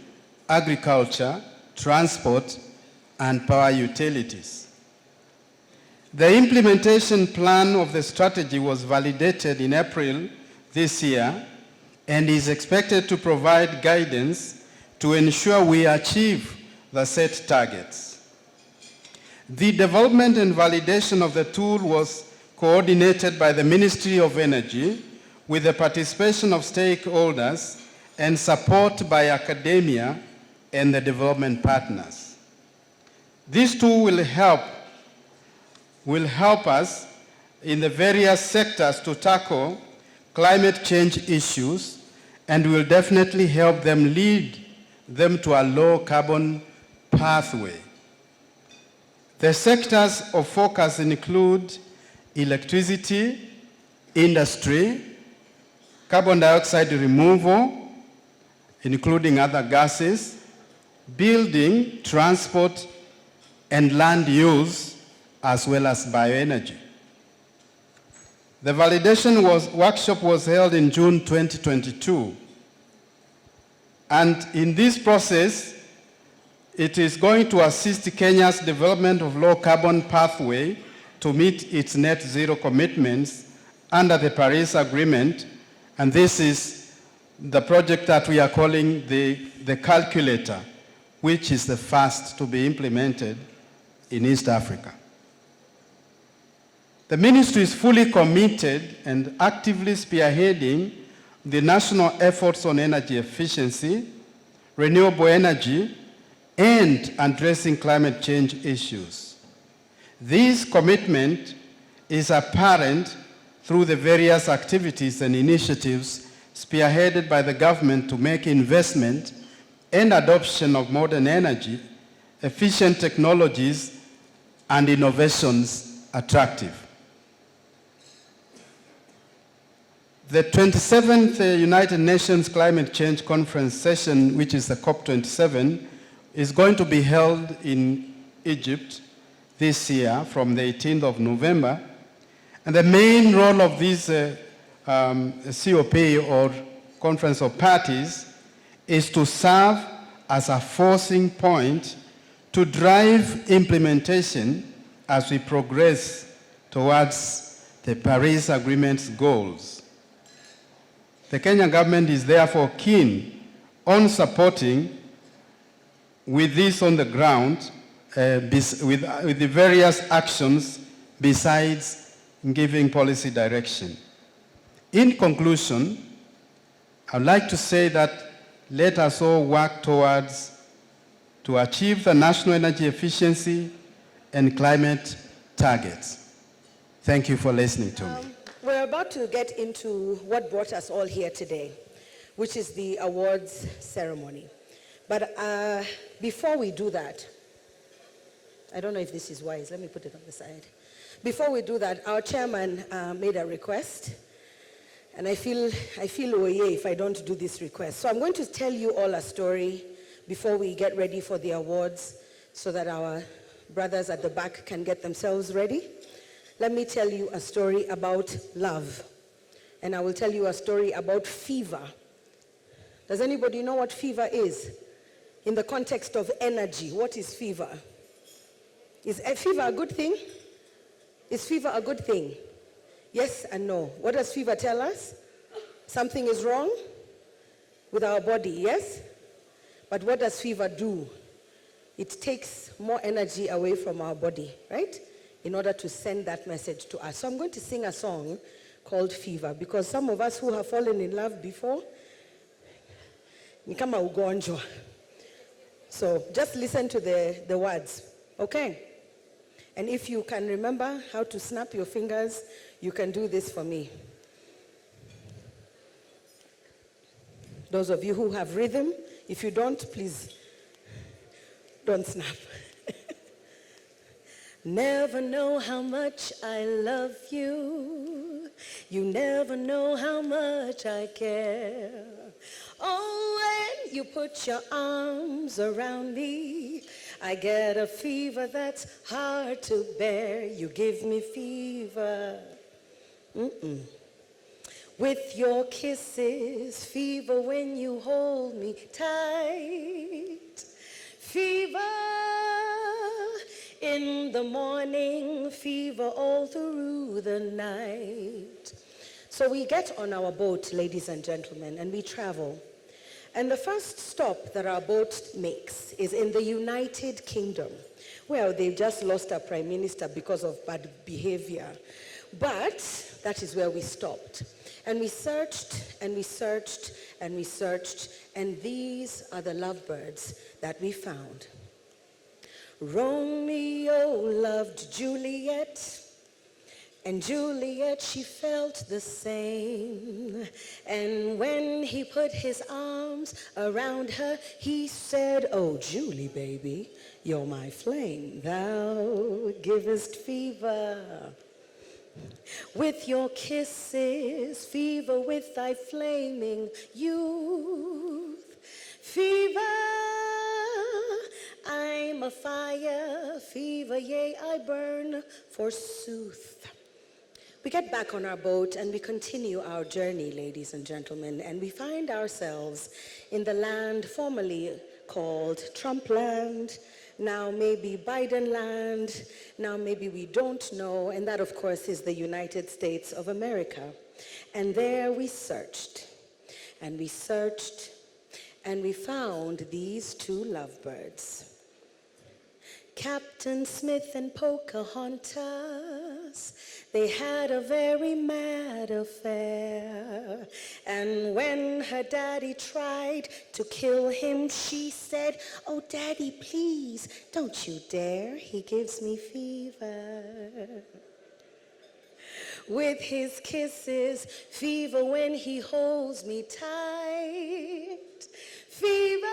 agriculture, transport, and power utilities. The implementation plan of the strategy was validated in April this year and is expected to provide guidance to ensure we achieve the set targets. The development and validation of the tool was coordinated by the Ministry of Energy with the participation of stakeholders and support by academia and the development partners. This tool will help us in the various sectors to tackle climate change issues and will definitely help them lead them to a low carbon pathway. The sectors of focus include electricity, industry, carbon dioxide removal, including other gases, building, transport, and land use, as well as bioenergy. The validation workshop was held in June 2022. And in this process, it is going to assist Kenya's development of low carbon pathway to meet its net zero commitments under the Paris Agreement. And this is the project that we are calling the calculator, which is the first to be implemented in East Africa. The ministry is fully committed and actively spearheading the national efforts on energy efficiency, renewable energy, and addressing climate change issues. This commitment is apparent through the various activities and initiatives spearheaded by the government to make investment and adoption of modern energy, efficient technologies, and innovations attractive. The 27th United Nations Climate Change Conference session, which is the COP27, is going to be held in Egypt this year from the 18th of November. And the main role of this COP, or Conference of Parties, is to serve as a forcing point to drive implementation as we progress towards the Paris Agreement's goals. The Kenyan government is therefore keen on supporting with this on the ground, with the various actions besides giving policy direction. In conclusion, I'd like to say that let us all work towards to achieve the national energy efficiency and climate targets. Thank you for listening to me. We're about to get into what brought us all here today, which is the awards ceremony. But before we do that, I don't know if this is wise. Let me put it on the side. Before we do that, our chairman made a request, and I feel oye if I don't do this request. So I'm going to tell you all a story before we get ready for the awards so that our brothers at the back can get themselves ready. Let me tell you a story about love. and I will tell you a story about fever. Does anybody know what fever is? In the context of energy, what is fever? Is fever a good thing? Is fever a good thing? Yes and no. What does fever tell us? Something is wrong with our body, yes? But what does fever do? It takes more energy away from our body, right? In order to send that message to us. So I'm going to sing a song called Fever, because some of us who have fallen in love before, ni kama ugonjwa. So just listen to the words, okay? And if you can remember how to snap your fingers, you can do this for me. Those of you who have rhythm, if you don't, please don't snap. Never know how much I love you. You never know how much I care. Oh, when you put your arms around me, I get a fever that's hard to bear. You give me fever. With your kisses, fever when you hold me tight. Fever in the morning, fever all through the night. So we get on our boat, ladies and gentlemen, and we travel. And the first stop that our boat makes is in the United Kingdom. Well, they've just lost a prime minister because of bad behavior. But that is where we stopped. And we searched, and we searched, and we searched, and these are the lovebirds that we found. Romeo loved Juliet, and Juliet, she felt the same. And when he put his arms around her, he said, oh, Julie, baby, you're my flame. Thou givest fever. With your kisses, fever with thy flaming youth. Fever, I'm a fire. Fever, yea, I burn forsooth. We get back on our boat and we continue our journey, ladies and gentlemen, and we find ourselves in the land formerly called Trump land, now maybe Biden land, now maybe we don't know, and that of course is the United States of America. And there we searched, and we searched, and we found these two lovebirds. Captain Smith and Pocahontas, they had a very mad affair. And when her daddy tried to kill him, she said, oh, daddy, please, don't you dare, he gives me fever. With his kisses, fever when he holds me tight. Fever,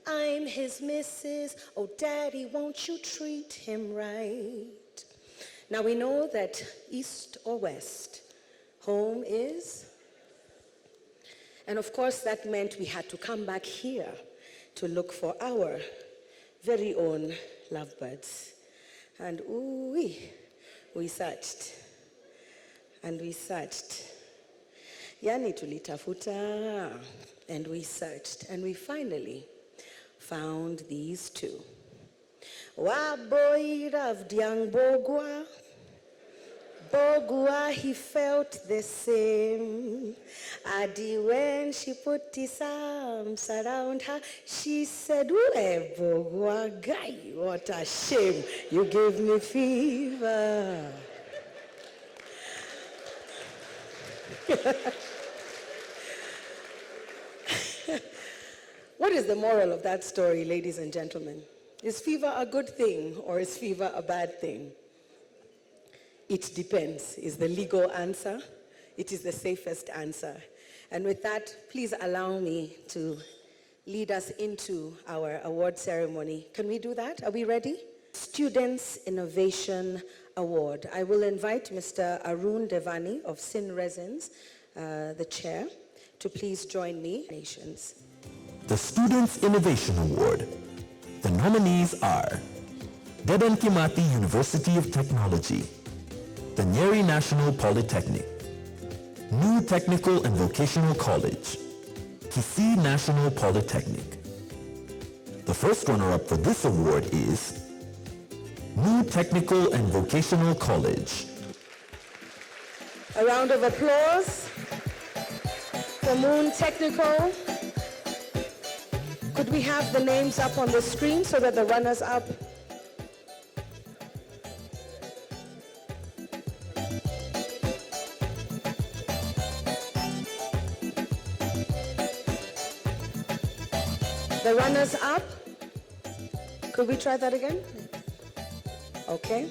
I'm his missus. Oh, daddy, won't you treat him right? Now we know that east or west, home is. And of course that meant we had to come back here to look for our very own lovebirds. And ooh, we searched. And we searched. Yani tulitafuta. And we searched. And we finally found these two. Waboy loved young Bogwa. Bogwa, he felt the same. Adi, when she put his arms around her, she said, "Uwe, Bogwa, guy, what a shame. You gave me fever." What is the moral of that story, ladies and gentlemen? Is fever a good thing or is fever a bad thing? It depends, is the legal answer. It is the safest answer. And with that, please allow me to lead us into our award ceremony. Can we do that? Are we ready? Students Innovation Award. I will invite Mr. Arun Devani of Sin Resins, the chair, to please join me. Nations. The Students Innovation Award. The nominees are Dedan Kimathi University of Technology, the Nyeri National Polytechnic, New Technical and Vocational College, Kisii National Polytechnic. The first runner-up for this award is New Technical and Vocational College. A round of applause for Moon Technical. Could we have the names up on the screen so that the runners-up? The runners-up. Could we try that again? Okay.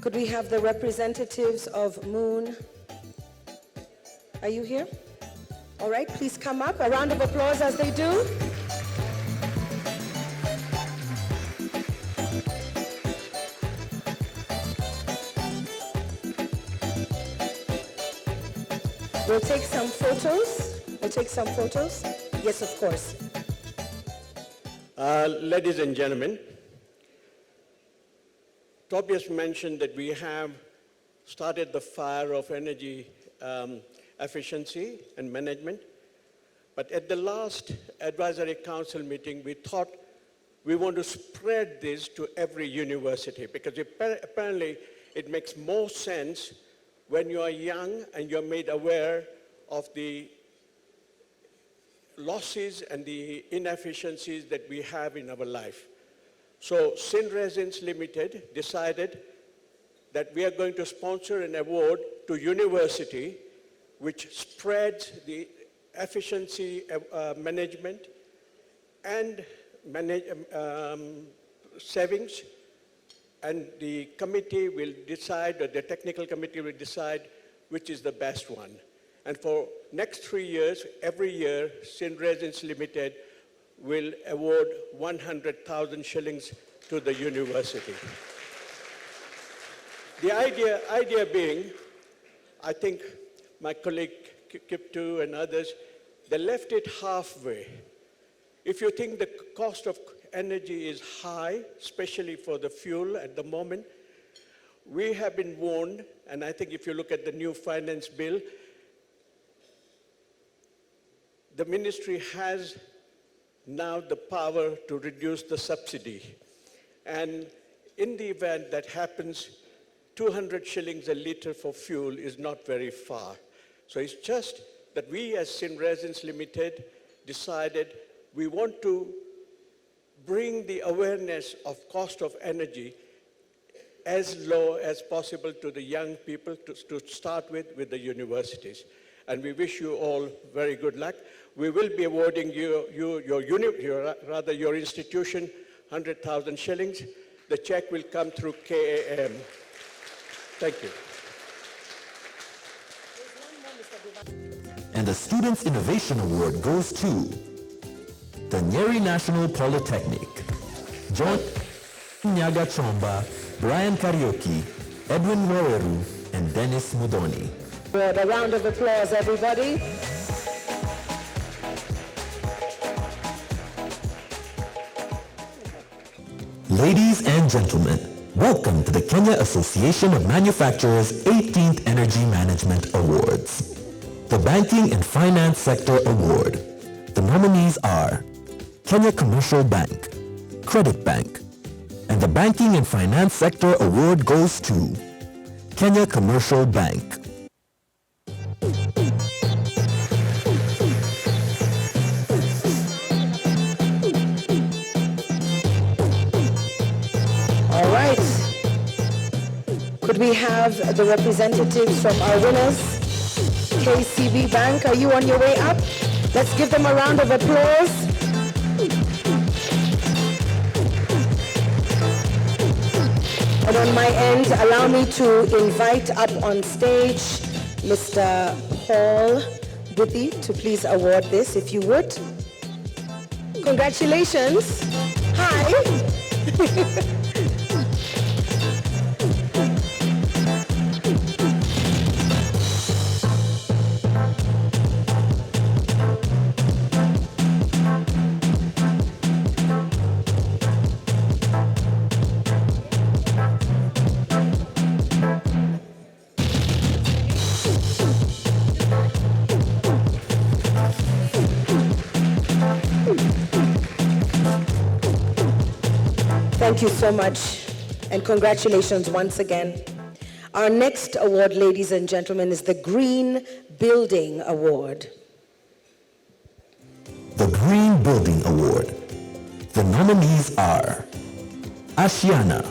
Could we have the representatives of Moon? Are you here? All right, please come up. A round of applause as they do. We'll take some photos. Yes, of course. Ladies and gentlemen, Tobias mentioned that we have started the fire of energy efficiency and management, but at the last advisory council meeting, we thought we want to spread this to every university because apparently it makes more sense when you are young and you're made aware of the losses and the inefficiencies that we have in our life. So Synresins Limited decided that we are going to sponsor an award to university which spreads the efficiency management and savings, and the committee will decide, or the technical committee will decide which is the best one. And for next 3 years, every year, Synresins Limited will award 100,000 shillings to the university. The idea being, I think my colleague Kiptu and others, they left it halfway. If you think the cost of energy is high, especially for the fuel at the moment, we have been warned, and I think if you look at the new finance bill, the ministry has now the power to reduce the subsidy. And in the event that happens, 200 shillings a litre for fuel is not very far. So it's just that we as Synresins Limited decided we want to bring the awareness of cost of energy as low as possible to the young people to start with the universities. And we wish you all very good luck. We will be awarding your institution 100,000 shillings. The check will come through KAM. Thank you. And the Students' Innovation Award goes to the Nyeri National Polytechnic, John Nyaga Chomba, Brian Karaoke, Edwin Waweru, and Dennis Mudoni. Good. A round of applause, everybody. Ladies and gentlemen, welcome to the Kenya Association of Manufacturers 18th Energy Management Awards. The Banking and Finance Sector Award. The nominees are Kenya Commercial Bank, Credit Bank, and the Banking and Finance Sector Award goes to Kenya Commercial Bank. All right. Could we have the representatives from our winners? KCB Bank, are you on your way up? Let's give them a round of applause. And on my end, allow me to invite up on stage Mr. Paul Duthie to please award this, if you would. Congratulations. Hi. Thank you so much, and congratulations once again. Our next award, ladies and gentlemen, is the Green Building Award. The Green Building Award. The nominees are Ashiana,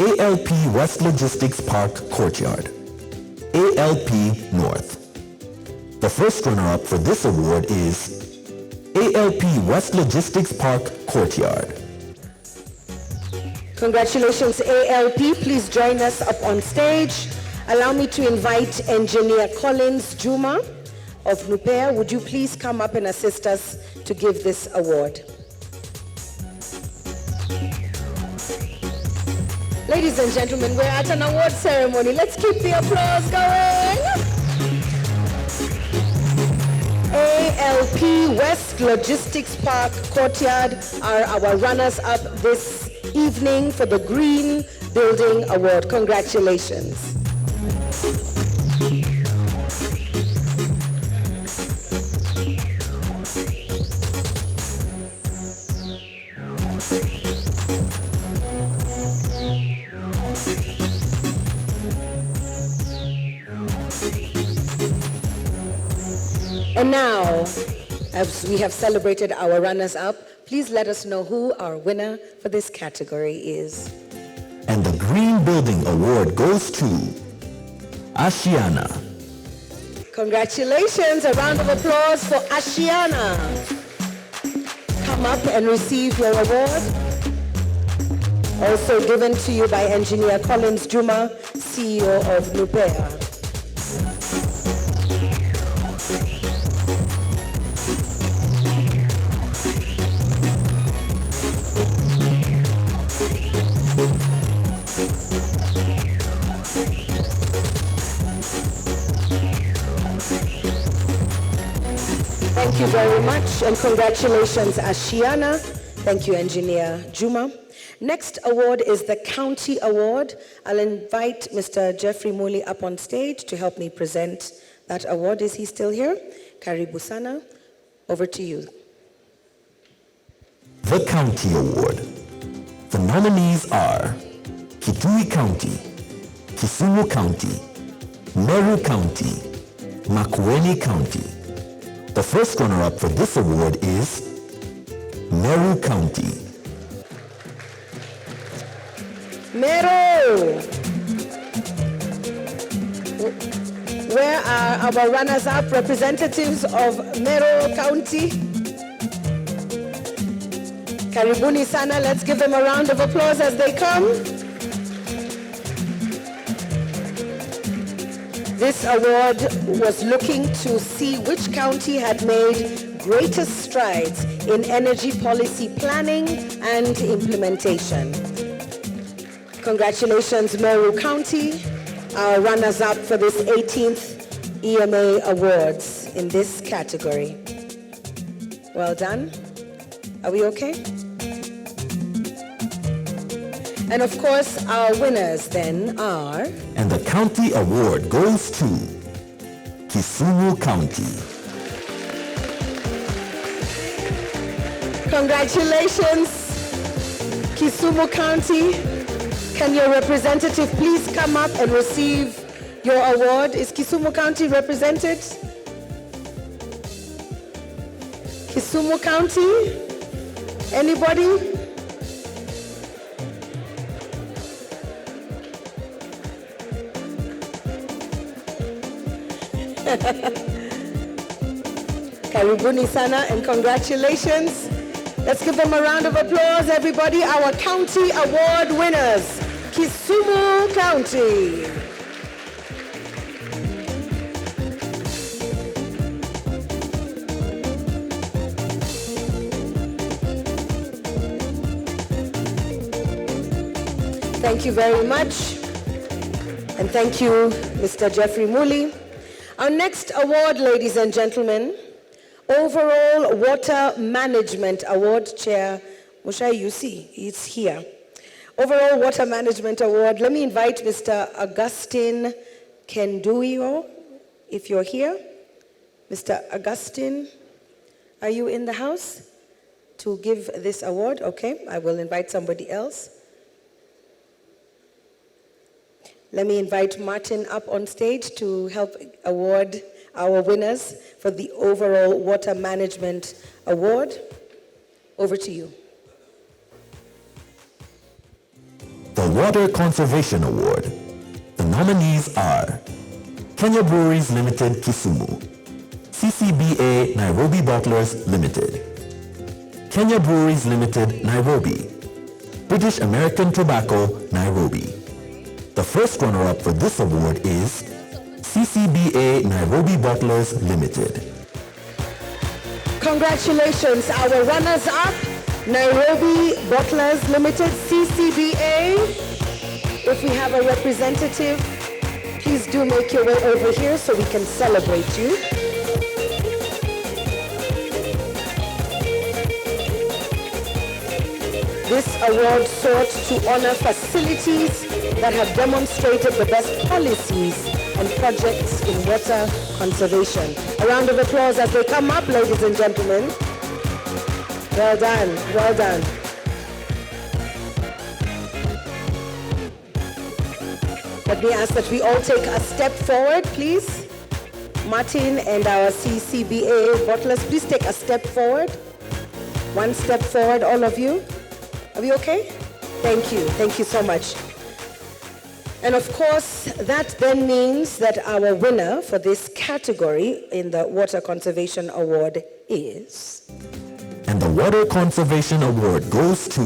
ALP West Logistics Park Courtyard, ALP North. The first runner-up for this award is ALP West Logistics Park Courtyard. Congratulations, ALP. Please join us up on stage. Allow me to invite Engineer Collins Juma of NUPEA. Would you please come up and assist us to give this award? Ladies and gentlemen, we're at an award ceremony. Let's keep the applause going. ALP West Logistics Park Courtyard are our runners-up this evening for the Green Building Award. Congratulations. And now, as we have celebrated our runners-up, please let us know who our winner for this category is. And the Green Building Award goes to Ashiana. Congratulations, a round of applause for Ashiana. Come up and receive your award. Also given to you by Engineer Collins Juma, CEO of NUPEA. Thank you very much, and congratulations, Ashiana. Thank you, Engineer Juma. Next award is the County Award. I'll invite Mr. Jeffrey Muli up on stage to help me present that award. Is he still here? Karibu sana. Over to you. The County Award. The nominees are Kitui County, Kisumu County, Meru County, Makueni County. The first runner-up for this award is Meru County. Meru! Where are our runners-up representatives of Meru County? Karibuni sana, let's give them a round of applause as they come. This award was looking to see which county had made greatest strides in energy policy planning and implementation. Congratulations, Meru County, our runners-up for this 18th EMA Awards in this category. Well done. Are we okay? And of course, our winners then are... And the County Award goes to Kisumu County. Congratulations, Kisumu County. Can your representative please come up and receive your award? Is Kisumu County represented? Kisumu County? Anybody? Karibuni sana and congratulations. Let's give them a round of applause, everybody. Our County Award winners, Kisumu County. Thank you very much. And thank you, Mr. Jeffrey Muli. Our next award, ladies and gentlemen, Overall Water Management Award, Chair Mushai Yusi, it's here. Overall Water Management Award, let me invite Mr. Augustine Kenduio, if you're here. Mr. Augustine, are you in the house? to give this award? Okay, I will invite somebody else. Let me invite Martin up on stage to help award our winners for the overall Water Management Award. Over to you. The Water Conservation Award. The nominees are Kenya Breweries Ltd, Kisumu, CCBA Nairobi Bottlers Limited, Kenya Breweries Ltd, Nairobi, British American Tobacco, Nairobi. The first runner-up for this award is CCBA Nairobi Bottlers Limited. Congratulations, our runners-up, Nairobi Bottlers Limited, CCBA. If we have a representative, please do make your way over here so we can celebrate you. This award sought to honor facilities that have demonstrated the best policies and projects in water conservation. A round of applause as they come up, ladies and gentlemen. Well done, well done. Let me ask that we all take a step forward, please. Martin and our CCBA bottlers, please take a step forward. One step forward, all of you. Are we okay? Thank you so much. And of course, that then means that our winner for this category in the Water Conservation Award is... And the Water Conservation Award goes to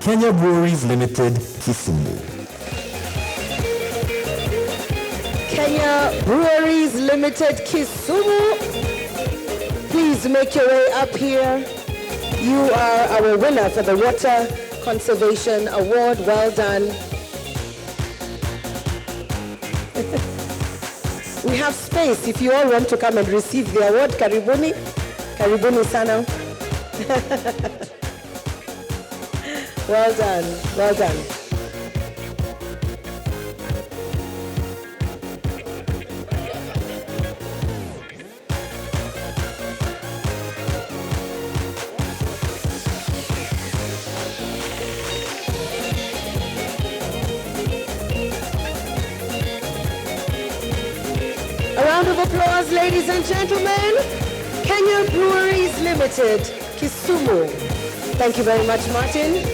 Kenya Breweries Ltd, Kisumu. Kenya Breweries Limited, Kisumu. Please make your way up here. You are our winner for the Water Conservation Award. Well done. We have space if you all want to come and receive the award. Karibuni. Karibuni sana. Well done. Well done. A round of applause, ladies and gentlemen. Kenya Breweries Limited, Kisumu. Thank you very much, Martin.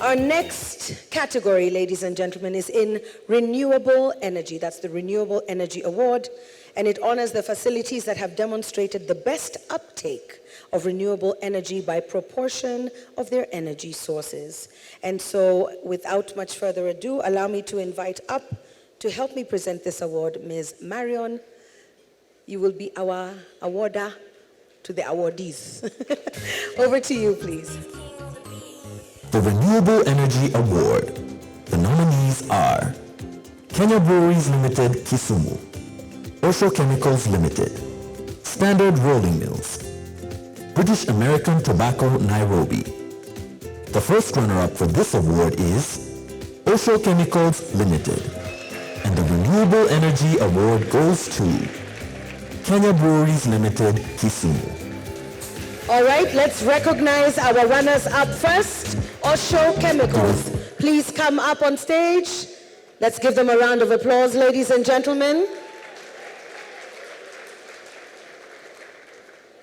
Our next category, ladies and gentlemen, is in renewable energy. That's the Renewable Energy Award, and it honors the facilities that have demonstrated the best uptake of renewable energy by proportion of their energy sources. And so, without much further ado, allow me to invite up to help me present this award, Ms. Marion. You will be our awarder to the awardees. Over to you, please. The Renewable Energy Award. The nominees are Kenya Breweries Ltd, Kisumu, Osho Chemicals Limited, Standard Rolling Mills, British American Tobacco, Nairobi. The first runner-up for this award is Osho Chemicals Limited. And the Renewable Energy Award goes to Kenya Breweries Ltd, Kisumu. All right, let's recognize our runners-up first. Osho Chemicals, please come up on stage. Let's give them a round of applause, ladies and gentlemen.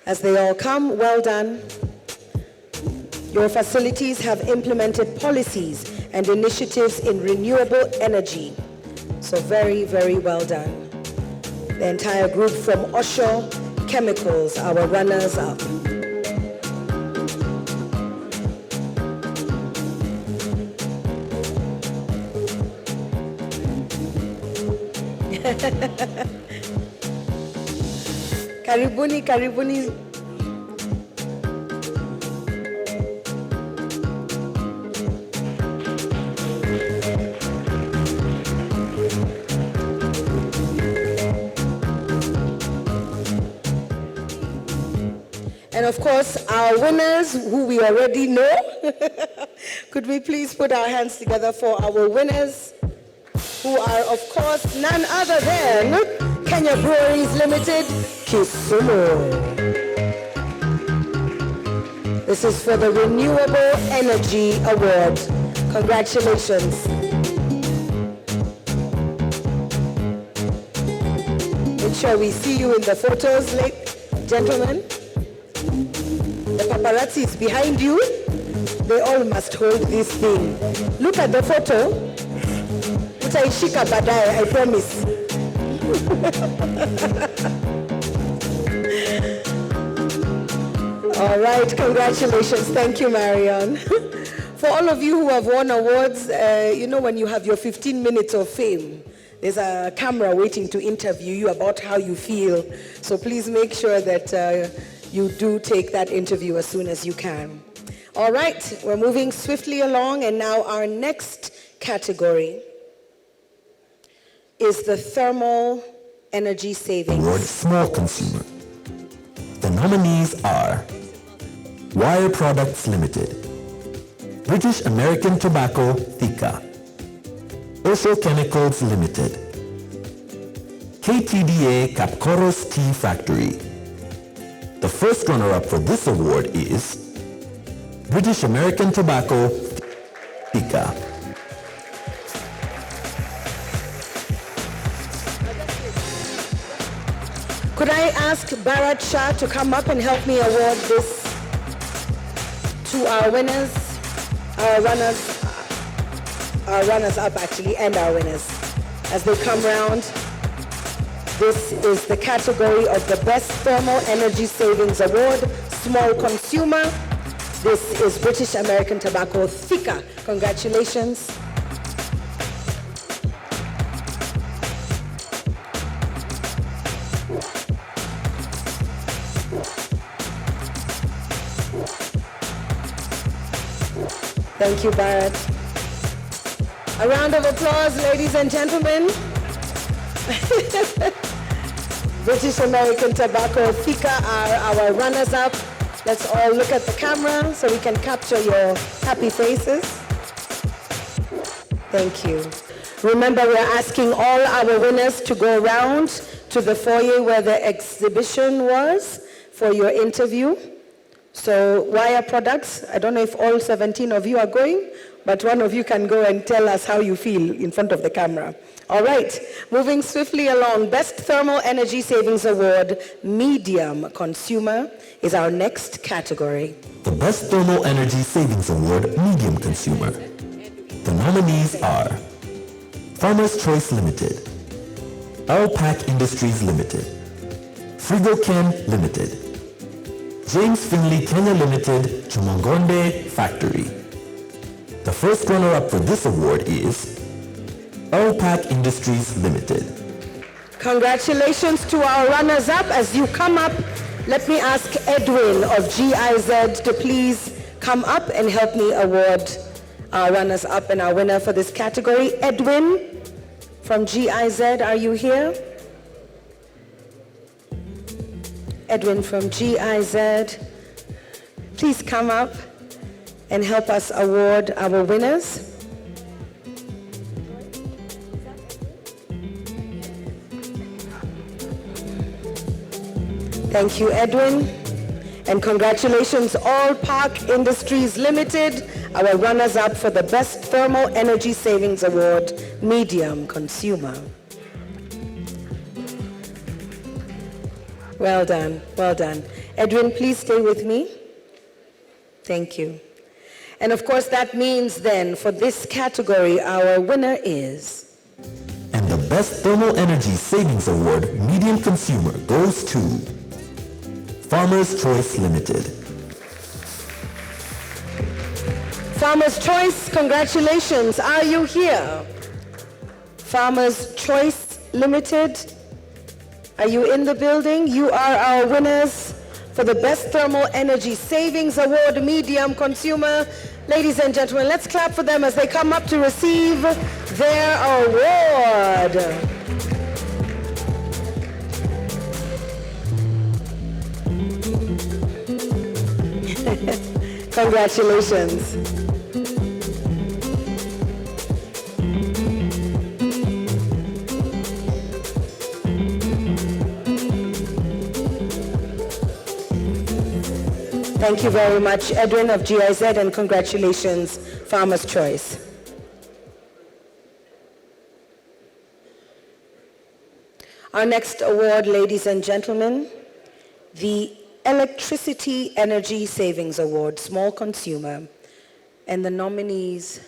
As they all come, well done. Your facilities have implemented policies and initiatives in renewable energy. So very, very well done. The entire group from Osho Chemicals, our runners-up. Karibuni, karibuni. And of course, our winners, who we already know. Could we please put our hands together for our winners, who are, of course, none other than Kenya Breweries Ltd, Kisumu. This is for the Renewable Energy Award. Congratulations. Make sure we see you in the photos, gentlemen. The paparazzi is behind you. They all must hold this thing. Look at the photo. Utaishika baadaye, I promise. All right, congratulations. Thank you, Marion. For all of you who have won awards, you know when you have your 15 minutes of fame, there's a camera waiting to interview you about how you feel. So please make sure that you do take that interview as soon as you can. All right, we're moving swiftly along, and now our next category is the Thermal Energy Savings Award Small Consumer. The nominees are Wire Products Limited, British American Tobacco Thika, Osho Chemicals Limited, KTDA Capcoros Tea Factory. The first runner-up for this award is British American Tobacco Thika. Could I ask Bharat Shah to come up and help me award this to our winners, our runners-up actually, and our winners. As they come round, this is the category of the Best Thermal Energy Savings Award, Small Consumer. This is British American Tobacco Thika. Congratulations. Thank you, Bharat. A round of applause, ladies and gentlemen. British American Tobacco Thika are our runners-up. Let's all look at the camera so we can capture your happy faces. Thank you. Remember, we're asking all our winners to go around to the foyer where the exhibition was for your interview. So Wire Products, I don't know if all 17 of you are going, but one of you can go and tell us how you feel in front of the camera. All right, moving swiftly along, Best Thermal Energy Savings Award, Medium Consumer, is our next category. The Best Thermal Energy Savings Award, Medium Consumer. The nominees are Farmers Choice Limited, Alpac Industries Limited, Frigochem Limited, James Finley Kenya Limited, Chumongonde Factory. The first runner-up for this award is Alpac Industries Limited. Congratulations to our runners-up. As you come up, let me ask Edwin of GIZ to please come up and help me award our runners-up and our winner for this category. Edwin from GIZ, are you here? Edwin from GIZ, please come up and help us award our winners. Thank you, Edwin. And congratulations, Alpac Industries Limited, our runners-up for the Best Thermal Energy Savings Award, Medium Consumer. Well done, well done. Edwin, please stay with me. Thank you. And of course, that means then, for this category, our winner is... And the Best Thermal Energy Savings Award, Medium Consumer, goes to Farmers Choice Limited. Farmers Choice, congratulations. Are you here? Farmers Choice Limited, are you in the building? You are our winners for the Best Thermal Energy Savings Award, Medium Consumer. Ladies and gentlemen, let's clap for them as they come up to receive their award. Congratulations. Thank you very much, Edwin of GIZ, and congratulations, Farmer's Choice. Our next award, ladies and gentlemen, the Electricity Energy Savings Award, Small Consumer, and the nominees.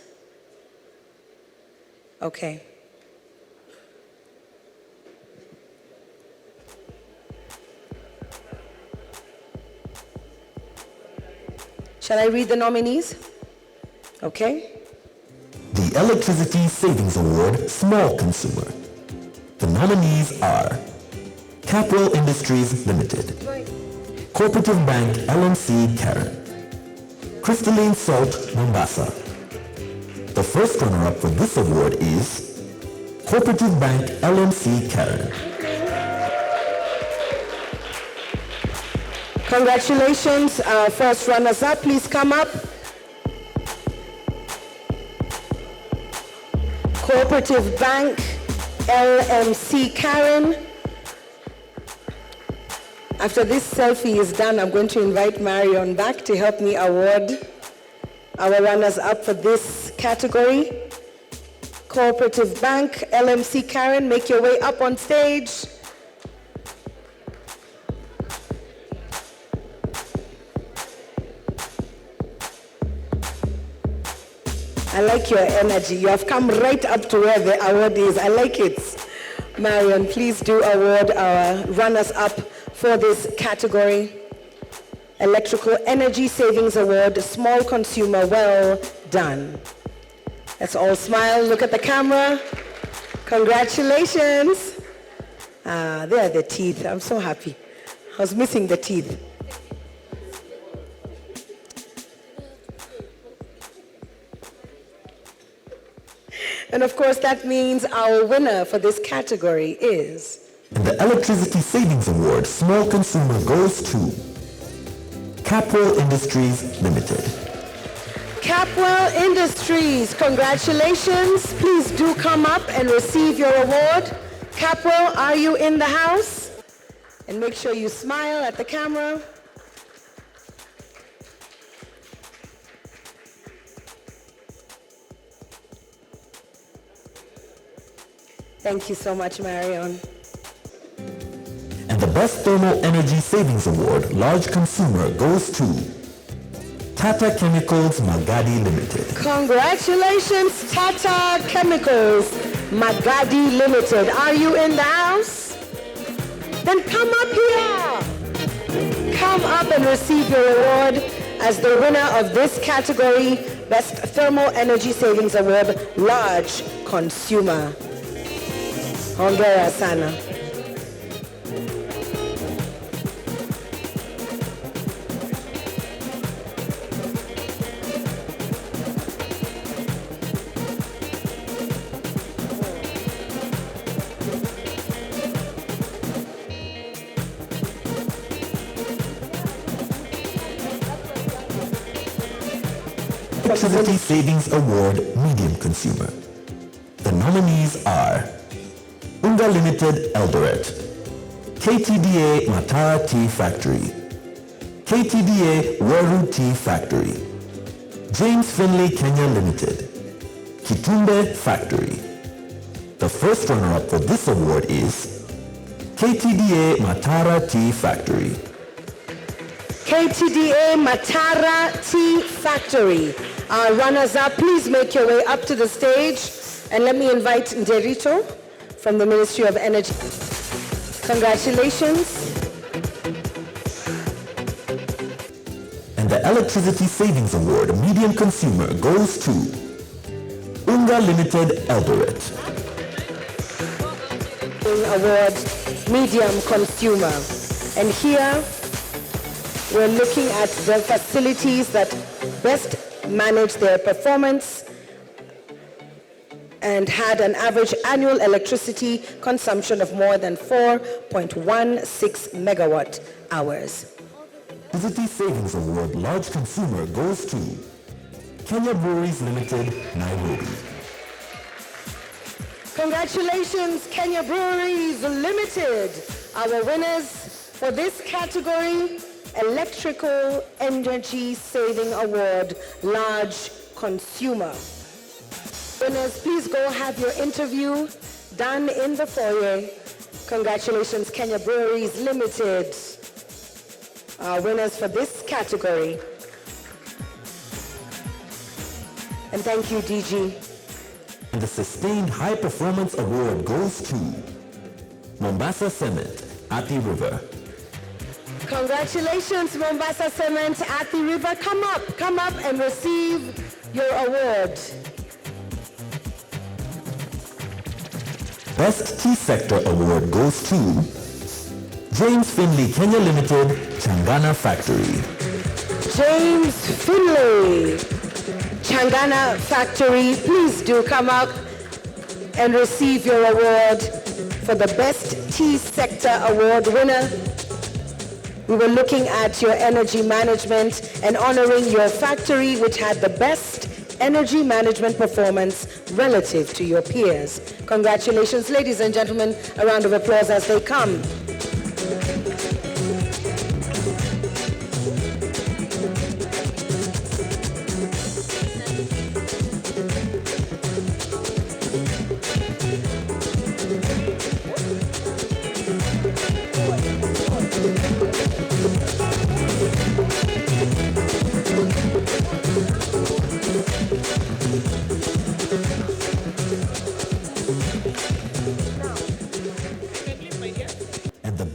Okay. Shall I read the nominees? Okay. The Electricity Savings Award, Small Consumer. The nominees are Capwell Industries Limited, Cooperative Bank LMC Karen, Crystalline Salt Mombasa. The first runner-up for this award is Cooperative Bank LMC Karen. Congratulations, our first runners-up. Please come up. Cooperative Bank LMC Karen. After this selfie is done, I'm going to invite Marion back to help me award our runners-up for this category. Cooperative Bank LMC Karen, make your way up on stage. I like your energy. You have come right up to where the award is. I like it. Marion, please do award our runners-up for this category. Electrical Energy Savings Award, Small Consumer, well done. Let's all smile, look at the camera. Congratulations. There are the teeth. I'm so happy. I was missing the teeth. And of course, that means our winner for this category is... And the Electricity Savings Award, Small Consumer, goes to Capwell Industries Limited. Capwell Industries, congratulations. Please do come up and receive your award. Capwell, are you in the house? And make sure you smile at the camera. Thank you so much, Marion. And the Best Thermal Energy Savings Award, Large Consumer, goes to Tata Chemicals Magadi Limited. Congratulations, Tata Chemicals Magadi Limited. Are you in the house? Then come up here. Come up and receive your award as the winner of this category, Best Thermal Energy Savings Award, Large Consumer. Hongera sana. Electricity Savings Award, Medium Consumer. The nominees are Unga Limited, Eldoret, KTDA Matara Tea Factory, KTDA Waru Tea Factory, James Finlay Kenya Limited, Kitumbe Factory. The first runner-up for this award is KTDA Matara Tea Factory. KTDA Matara Tea Factory. Our runners-up, please make your way up to the stage. And let me invite Nderito from the Ministry of Energy. Congratulations. And the Electricity Savings Award, Medium Consumer, goes to Unga Limited, Eldoret. Award, Medium Consumer. And here, we're looking at the facilities that best manage their performance and had an average annual electricity consumption of more than 4.16 megawatt hours. Electricity Savings Award, Large Consumer, goes to Kenya Breweries Ltd, Nairobi. Congratulations, Kenya Breweries Limited. Our winners for this category, Electrical Energy Saving Award, Large Consumer. Winners, please go have your interview done in the foyer. Congratulations, Kenya Breweries Ltd, winners for this category. And thank you, DG. And the Sustained High Performance Award goes to Mombasa Cement, Athi River. Congratulations, Mombasa Cement, Athi River. Come up and receive your award. Best Tea Sector Award goes to James Finley Kenya Limited, Changana Factory. James Finley, Changana Factory, please do come up and receive your award for the Best Tea Sector Award winner. We were looking at your energy management and honoring your factory, which had the best energy management performance relative to your peers. Congratulations, ladies and gentlemen. A round of applause as they come.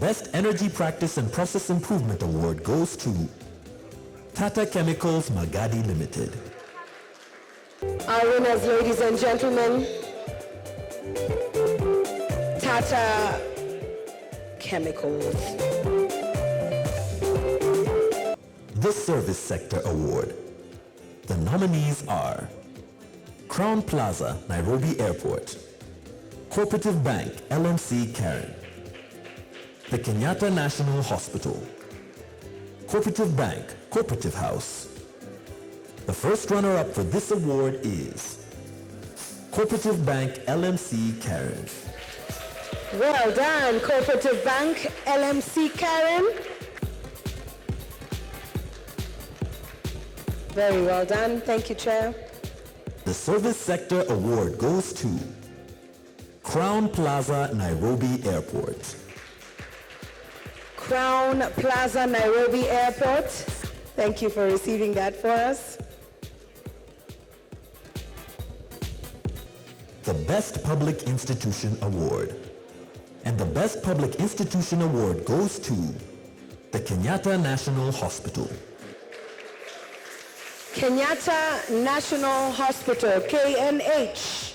Best Energy Practice and Process Improvement Award goes to Tata Chemicals Magadi Limited. Our winners, ladies and gentlemen, Tata Chemicals. The Service Sector Award. The nominees are Crown Plaza, Nairobi Airport, Cooperative Bank, LMC Karen, the Kenyatta National Hospital, Cooperative Bank, Cooperative House. The first runner-up for this award is Cooperative Bank, LMC Karen. Well done, Cooperative Bank, LMC Karen. Very well done. Thank you, Chair. The Service Sector Award goes to Crown Plaza, Nairobi Airport. Crown Plaza, Nairobi Airport. Thank you for receiving that for us. The Best Public Institution Award. And the Best Public Institution Award goes to the Kenyatta National Hospital. Kenyatta National Hospital, KNH.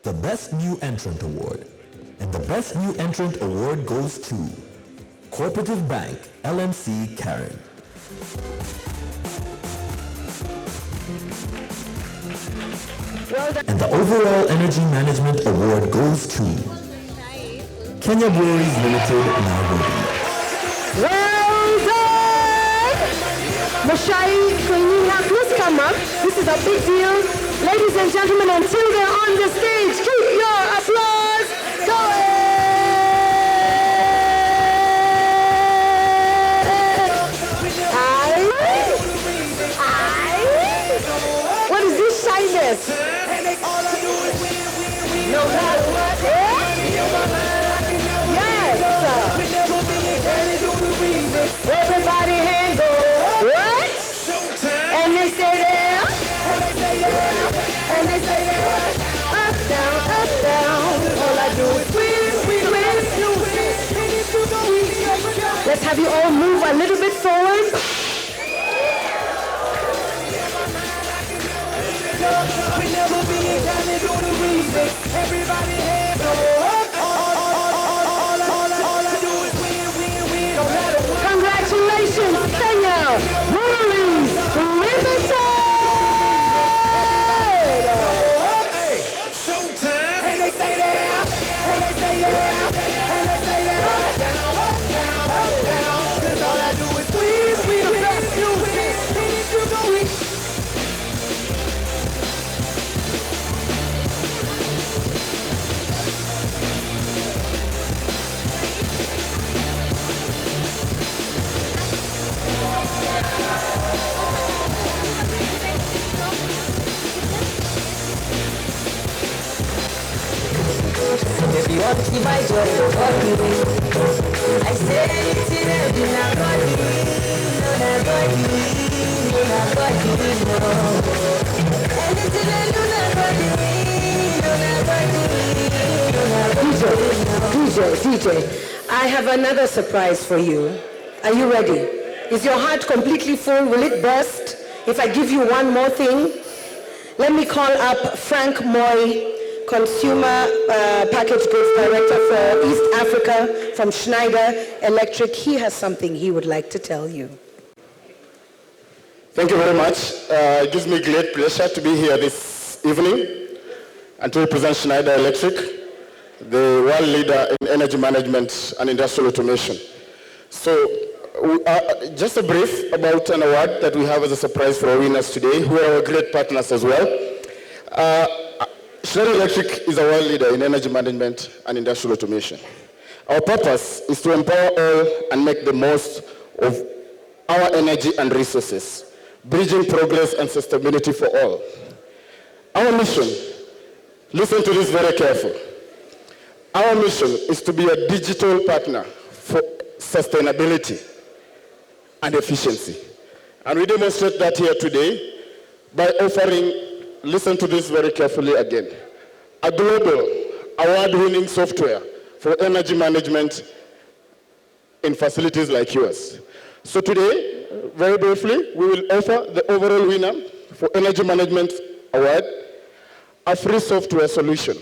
The Best New Entrant Award. And the Best New Entrant Award goes to Cooperative Bank, LMC Karen. Well done. And the Overall Energy Management Award goes to Kenya Breweries Ltd, Nairobi. Well done! Mashai, Kwenina, please come up. This is a big deal. Ladies and gentlemen, until they're on the stage, keep your applause going! What is this shyness? No matter what. Yes. Everybody hands up. What? And they say there. And they say there. Up, down, up, down. All I do is squeeze. Let's have you all move a little bit forward. Everybody hands up. Congratulations, Kenya Breweries Ltd. Showtime. And they say that. And they say that. And they say that. Up, down, up, down. 'Cause all I do is squeeze. We the best music. my joy, I say anything else, no, DJ, I have another surprise for you. Are you ready? Is your heart completely full? Will it burst if I give you one more thing? Let me call up Frank Moy, Consumer Packaged Goods Director for East Africa from Schneider Electric. He has something he would like to tell you. Thank you very much. It gives me great pleasure to be here this evening and to represent Schneider Electric, the world leader in energy management and industrial automation. So just a brief about an award that we have as a surprise for our winners today, who are our great partners as well. Schneider Electric is a world leader in energy management and industrial automation. Our purpose is to empower all and make the most of our energy and resources, bridging progress and sustainability for all. Our mission, listen to this very carefully. Our mission is to be a digital partner for sustainability and efficiency. And we demonstrate that here today by offering, listen to this very carefully again, a global award-winning software for energy management in facilities like yours. So today, very briefly, we will offer the overall winner for Energy Management Award a free software solution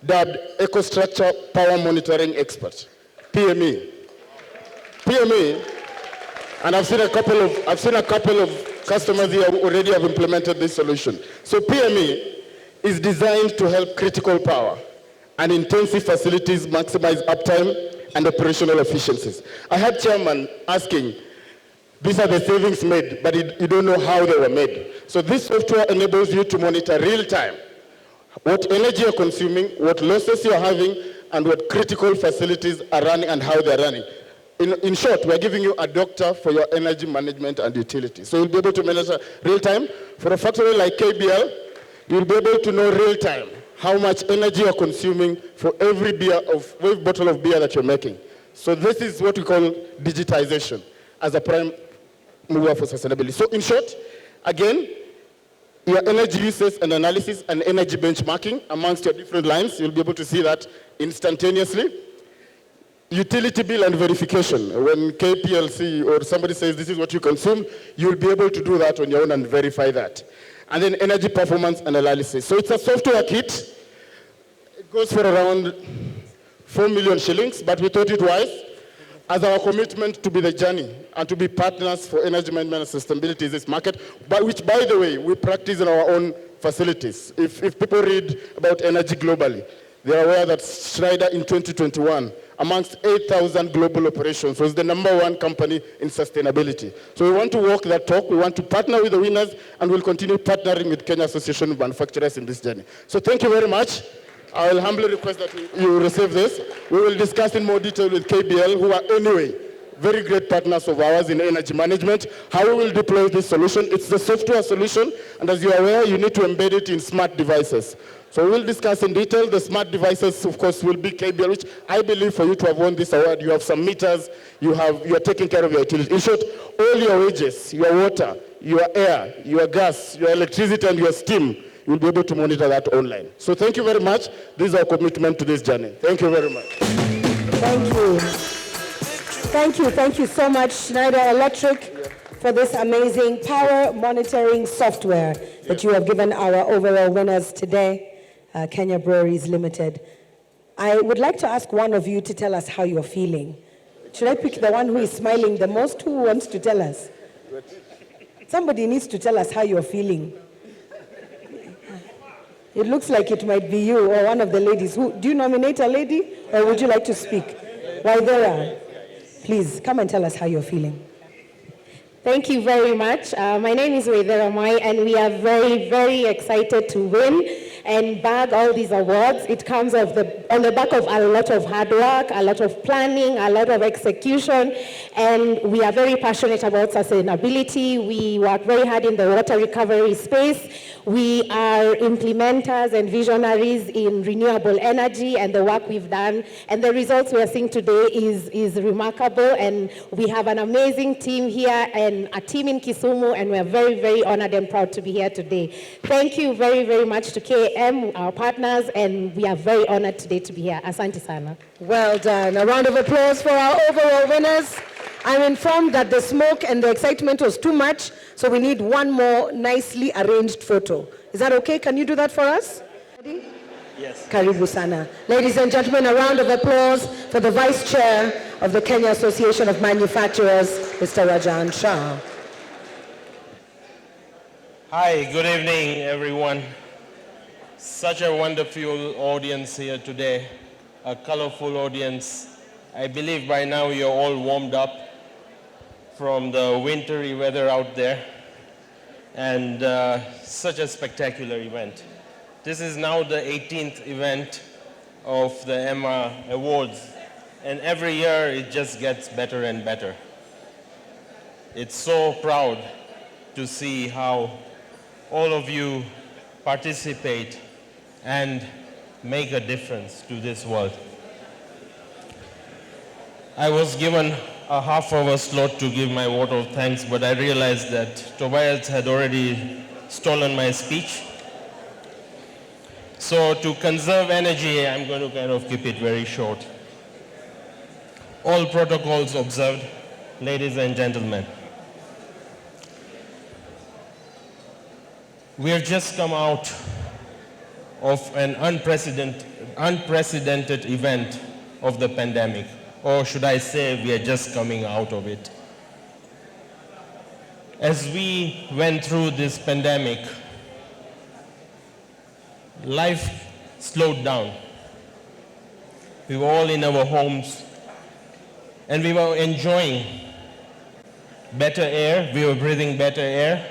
dubbed EcoStruxure Power Monitoring Expert, PME. PME, and I've seen a couple of customers here who already have implemented this solution. So PME is designed to help critical power and intensive facilities maximize uptime and operational efficiencies. I had chairman asking, these are the savings made, but you don't know how they were made. So this software enables you to monitor real time what energy you're consuming, what losses you're having, and what critical facilities are running and how they're running. In short, we're giving you a doctor for your energy management and utility. So you'll be able to monitor real time. For a factory like KBL, you'll be able to know real time how much energy you're consuming for every bottle of beer that you're making. So this is what we call digitization as a prime mover for sustainability. So in short, again, your energy usage and analysis and energy benchmarking amongst your different lines, you'll be able to see that instantaneously. Utility bill and verification. When KPLC or somebody says this is what you consume, you'll be able to do that on your own and verify that. And then energy performance and analysis. So it's a software kit. It goes for around 4 million shillings, but we thought it wise as our commitment to be the journey and to be partners for energy management and sustainability in this market, which, by the way, we practice in our own facilities. If people read about energy globally, they are aware that Schneider in 2021, amongst 8,000 global operations, was the #1 company in sustainability. So we want to walk that talk, we want to partner with the winners, and we'll continue partnering with Kenya Association of Manufacturers in this journey. So thank you very much. I will humbly request that you receive this. We will discuss in more detail with KBL, who are anyway very great partners of ours in energy management, how we will deploy this solution. It's the software solution, and as you are aware, you need to embed it in smart devices. So we'll discuss in detail. The smart devices, of course, will be KBL, which I believe for you to have won this award, you have some meters, you are taking care of your utilities. In short, all your wages, your water, your air, your gas, your electricity, and your steam, you'll be able to monitor that online. So thank you very much. This is our commitment to this journey. Thank you very much. Thank you. Thank you so much, Schneider Electric, for this amazing power monitoring software that you have given our overall winners today, Kenya Breweries Ltd. I would like to ask one of you to tell us how you're feeling. Should I pick the one who is smiling the most? Who wants to tell us? Somebody needs to tell us how you're feeling. It looks like it might be you or one of the ladies. Do you nominate a lady, or would you like to speak? Waidera, please come and tell us how you're feeling. Thank you very much. My name is Waidera Mai, and we are very, very excited to win and bag all these awards. It comes on the back of a lot of hard work, a lot of planning, a lot of execution, and we are very passionate about sustainability. We work very hard in the water recovery space. We are implementers and visionaries in renewable energy and the work we've done, and the results we are seeing today is remarkable, and we have an amazing team here and a team in Kisumu, and we're very, very honored and proud to be here today. Thank you very, very much to KM, our partners, and we are very honored today to be here. Asante sana. Well done. A round of applause for our overall winners. I'm informed that the smoke and the excitement was too much, so we need one more nicely arranged photo. Is that okay? Can you do that for us? Ready? Yes. Karibu sana. Ladies and gentlemen, a round of applause for the Vice Chair of the Kenya Association of Manufacturers, Mr. Rajan Shah. Hi, good evening, everyone. Such a wonderful audience here today, a colorful audience. I believe by now you're all warmed up from the wintry weather out there, and such a spectacular event. This is now the 18th event of the EMMA Awards, and every year it just gets better and better. It's so proud to see how all of you participate and make a difference to this world. I was given a half-hour slot to give my vote of thanks, but I realized that Tobias had already stolen my speech. So to conserve energy, I'm going to kind of keep it very short. All protocols observed, ladies and gentlemen. We have just come out of an unprecedented event of the pandemic, or should I say we are just coming out of it. As we went through this pandemic, life slowed down. We were all in our homes, and we were enjoying better air. We were breathing better air.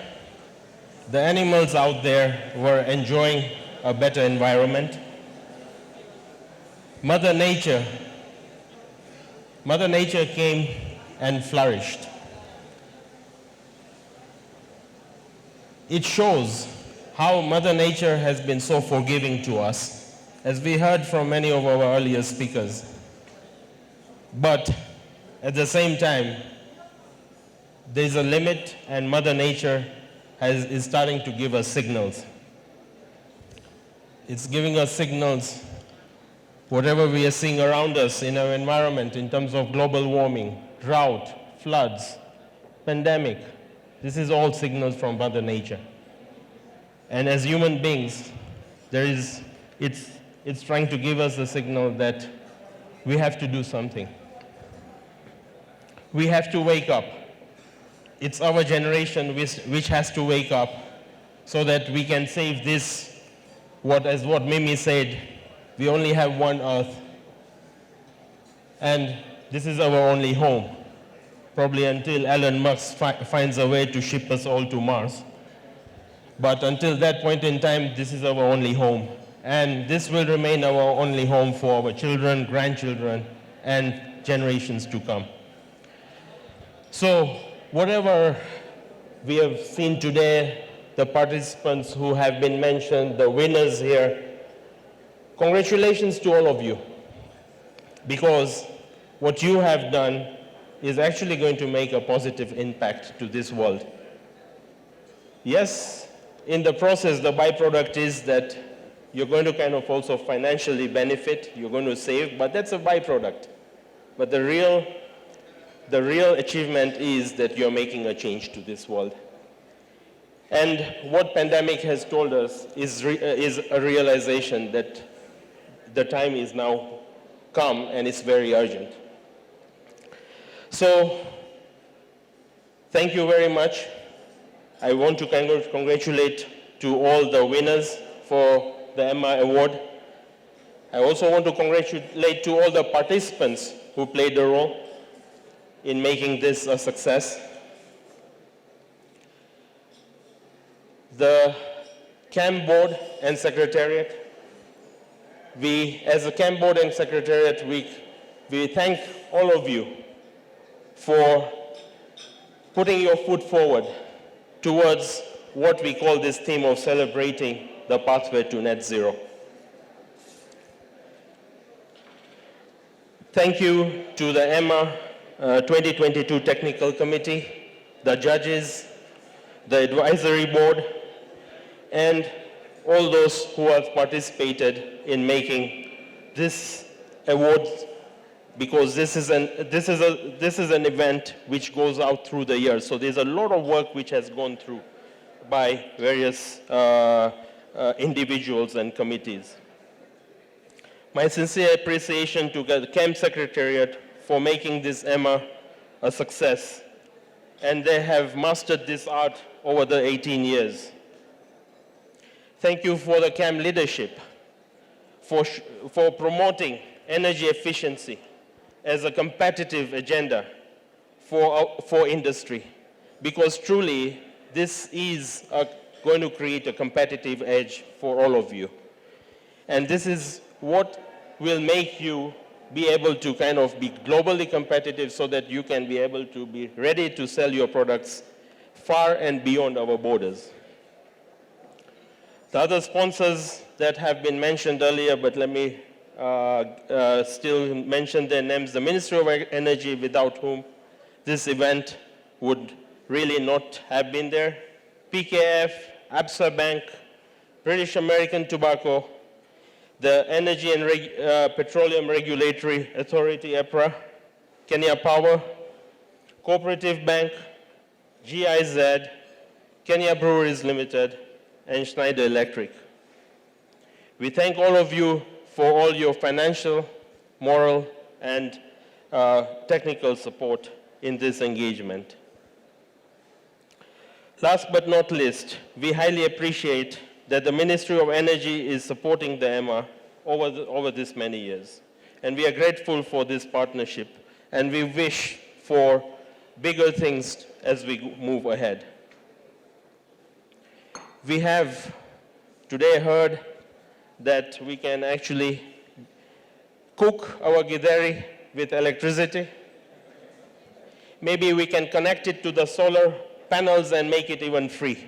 The animals out there were enjoying a better environment. Mother Nature came and flourished. It shows how Mother Nature has been so forgiving to us, as we heard from many of our earlier speakers. But at the same time, there's a limit, and Mother Nature is starting to give us signals. It's giving us signals, whatever we are seeing around us in our environment in terms of global warming, drought, floods, pandemic. This is all signals from Mother Nature. And as human beings, it's trying to give us a signal that we have to do something. We have to wake up. It's our generation which has to wake up so that we can save this, as what Mimi said, we only have one Earth. And this is our only home, probably until Elon Musk finds a way to ship us all to Mars. But until that point in time, this is our only home. And this will remain our only home for our children, grandchildren, and generations to come. So whatever we have seen today, the participants who have been mentioned, the winners here, congratulations to all of you, because what you have done is actually going to make a positive impact to this world. Yes, in the process, the byproduct is that you're going to kind of also financially benefit, you're going to save, but that's a byproduct. But the real achievement is that you're making a change to this world. And what pandemic has told us is a realization that the time is now come and it's very urgent. So, thank you very much. I want to congratulate to all the winners for the EMMA Award. I also want to congratulate to all the participants who played a role in making this a success. The CAM Board and Secretariat. We, as a CAM Board and Secretariat, we thank all of you for putting your foot forward towards what we call this theme of celebrating the pathway to net zero. Thank you to the EMA 2022 Technical Committee, the judges, the advisory board, and all those who have participated in making this award, because this is an event which goes out through the year. So there's a lot of work which has gone through by various individuals and committees. My sincere appreciation to the CAM Secretariat for making this EMA a success, and they have mastered this art over the 18 years. Thank you for the CAM leadership for promoting energy efficiency as a competitive agenda for industry, because truly this is going to create a competitive edge for all of you. And this is what will make you be able to kind of be globally competitive so that you can be able to be ready to sell your products far and beyond our borders. The other sponsors that have been mentioned earlier, but let me still mention their names. The Ministry of Energy, without whom this event would really not have been there. PKF, Absa Bank, British American Tobacco, the Energy and Petroleum Regulatory Authority, EPRA, Kenya Power, Cooperative Bank, GIZ, Kenya Breweries Ltd, and Schneider Electric. We thank all of you for all your financial, moral, and technical support in this engagement. Last but not least, we highly appreciate that the Ministry of Energy is supporting the EMA over this many years. And we are grateful for this partnership, and we wish for bigger things as we move ahead. We have today heard that we can actually cook our githeri with electricity. Maybe we can connect it to the solar panels and make it even free.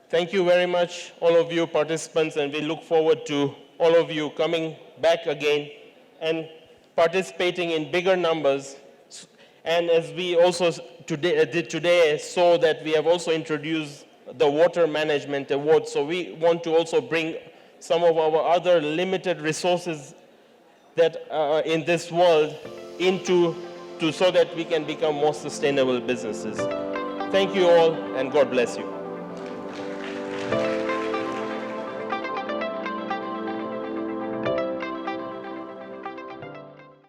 Thank you very much, all of you participants, and we look forward to all of you coming back again and participating in bigger numbers. And as we also did today, saw that we have also introduced the Water Management Award. So we want to also bring some of our other limited resources that are in this world so that we can become more sustainable businesses. Thank you all, and God bless you.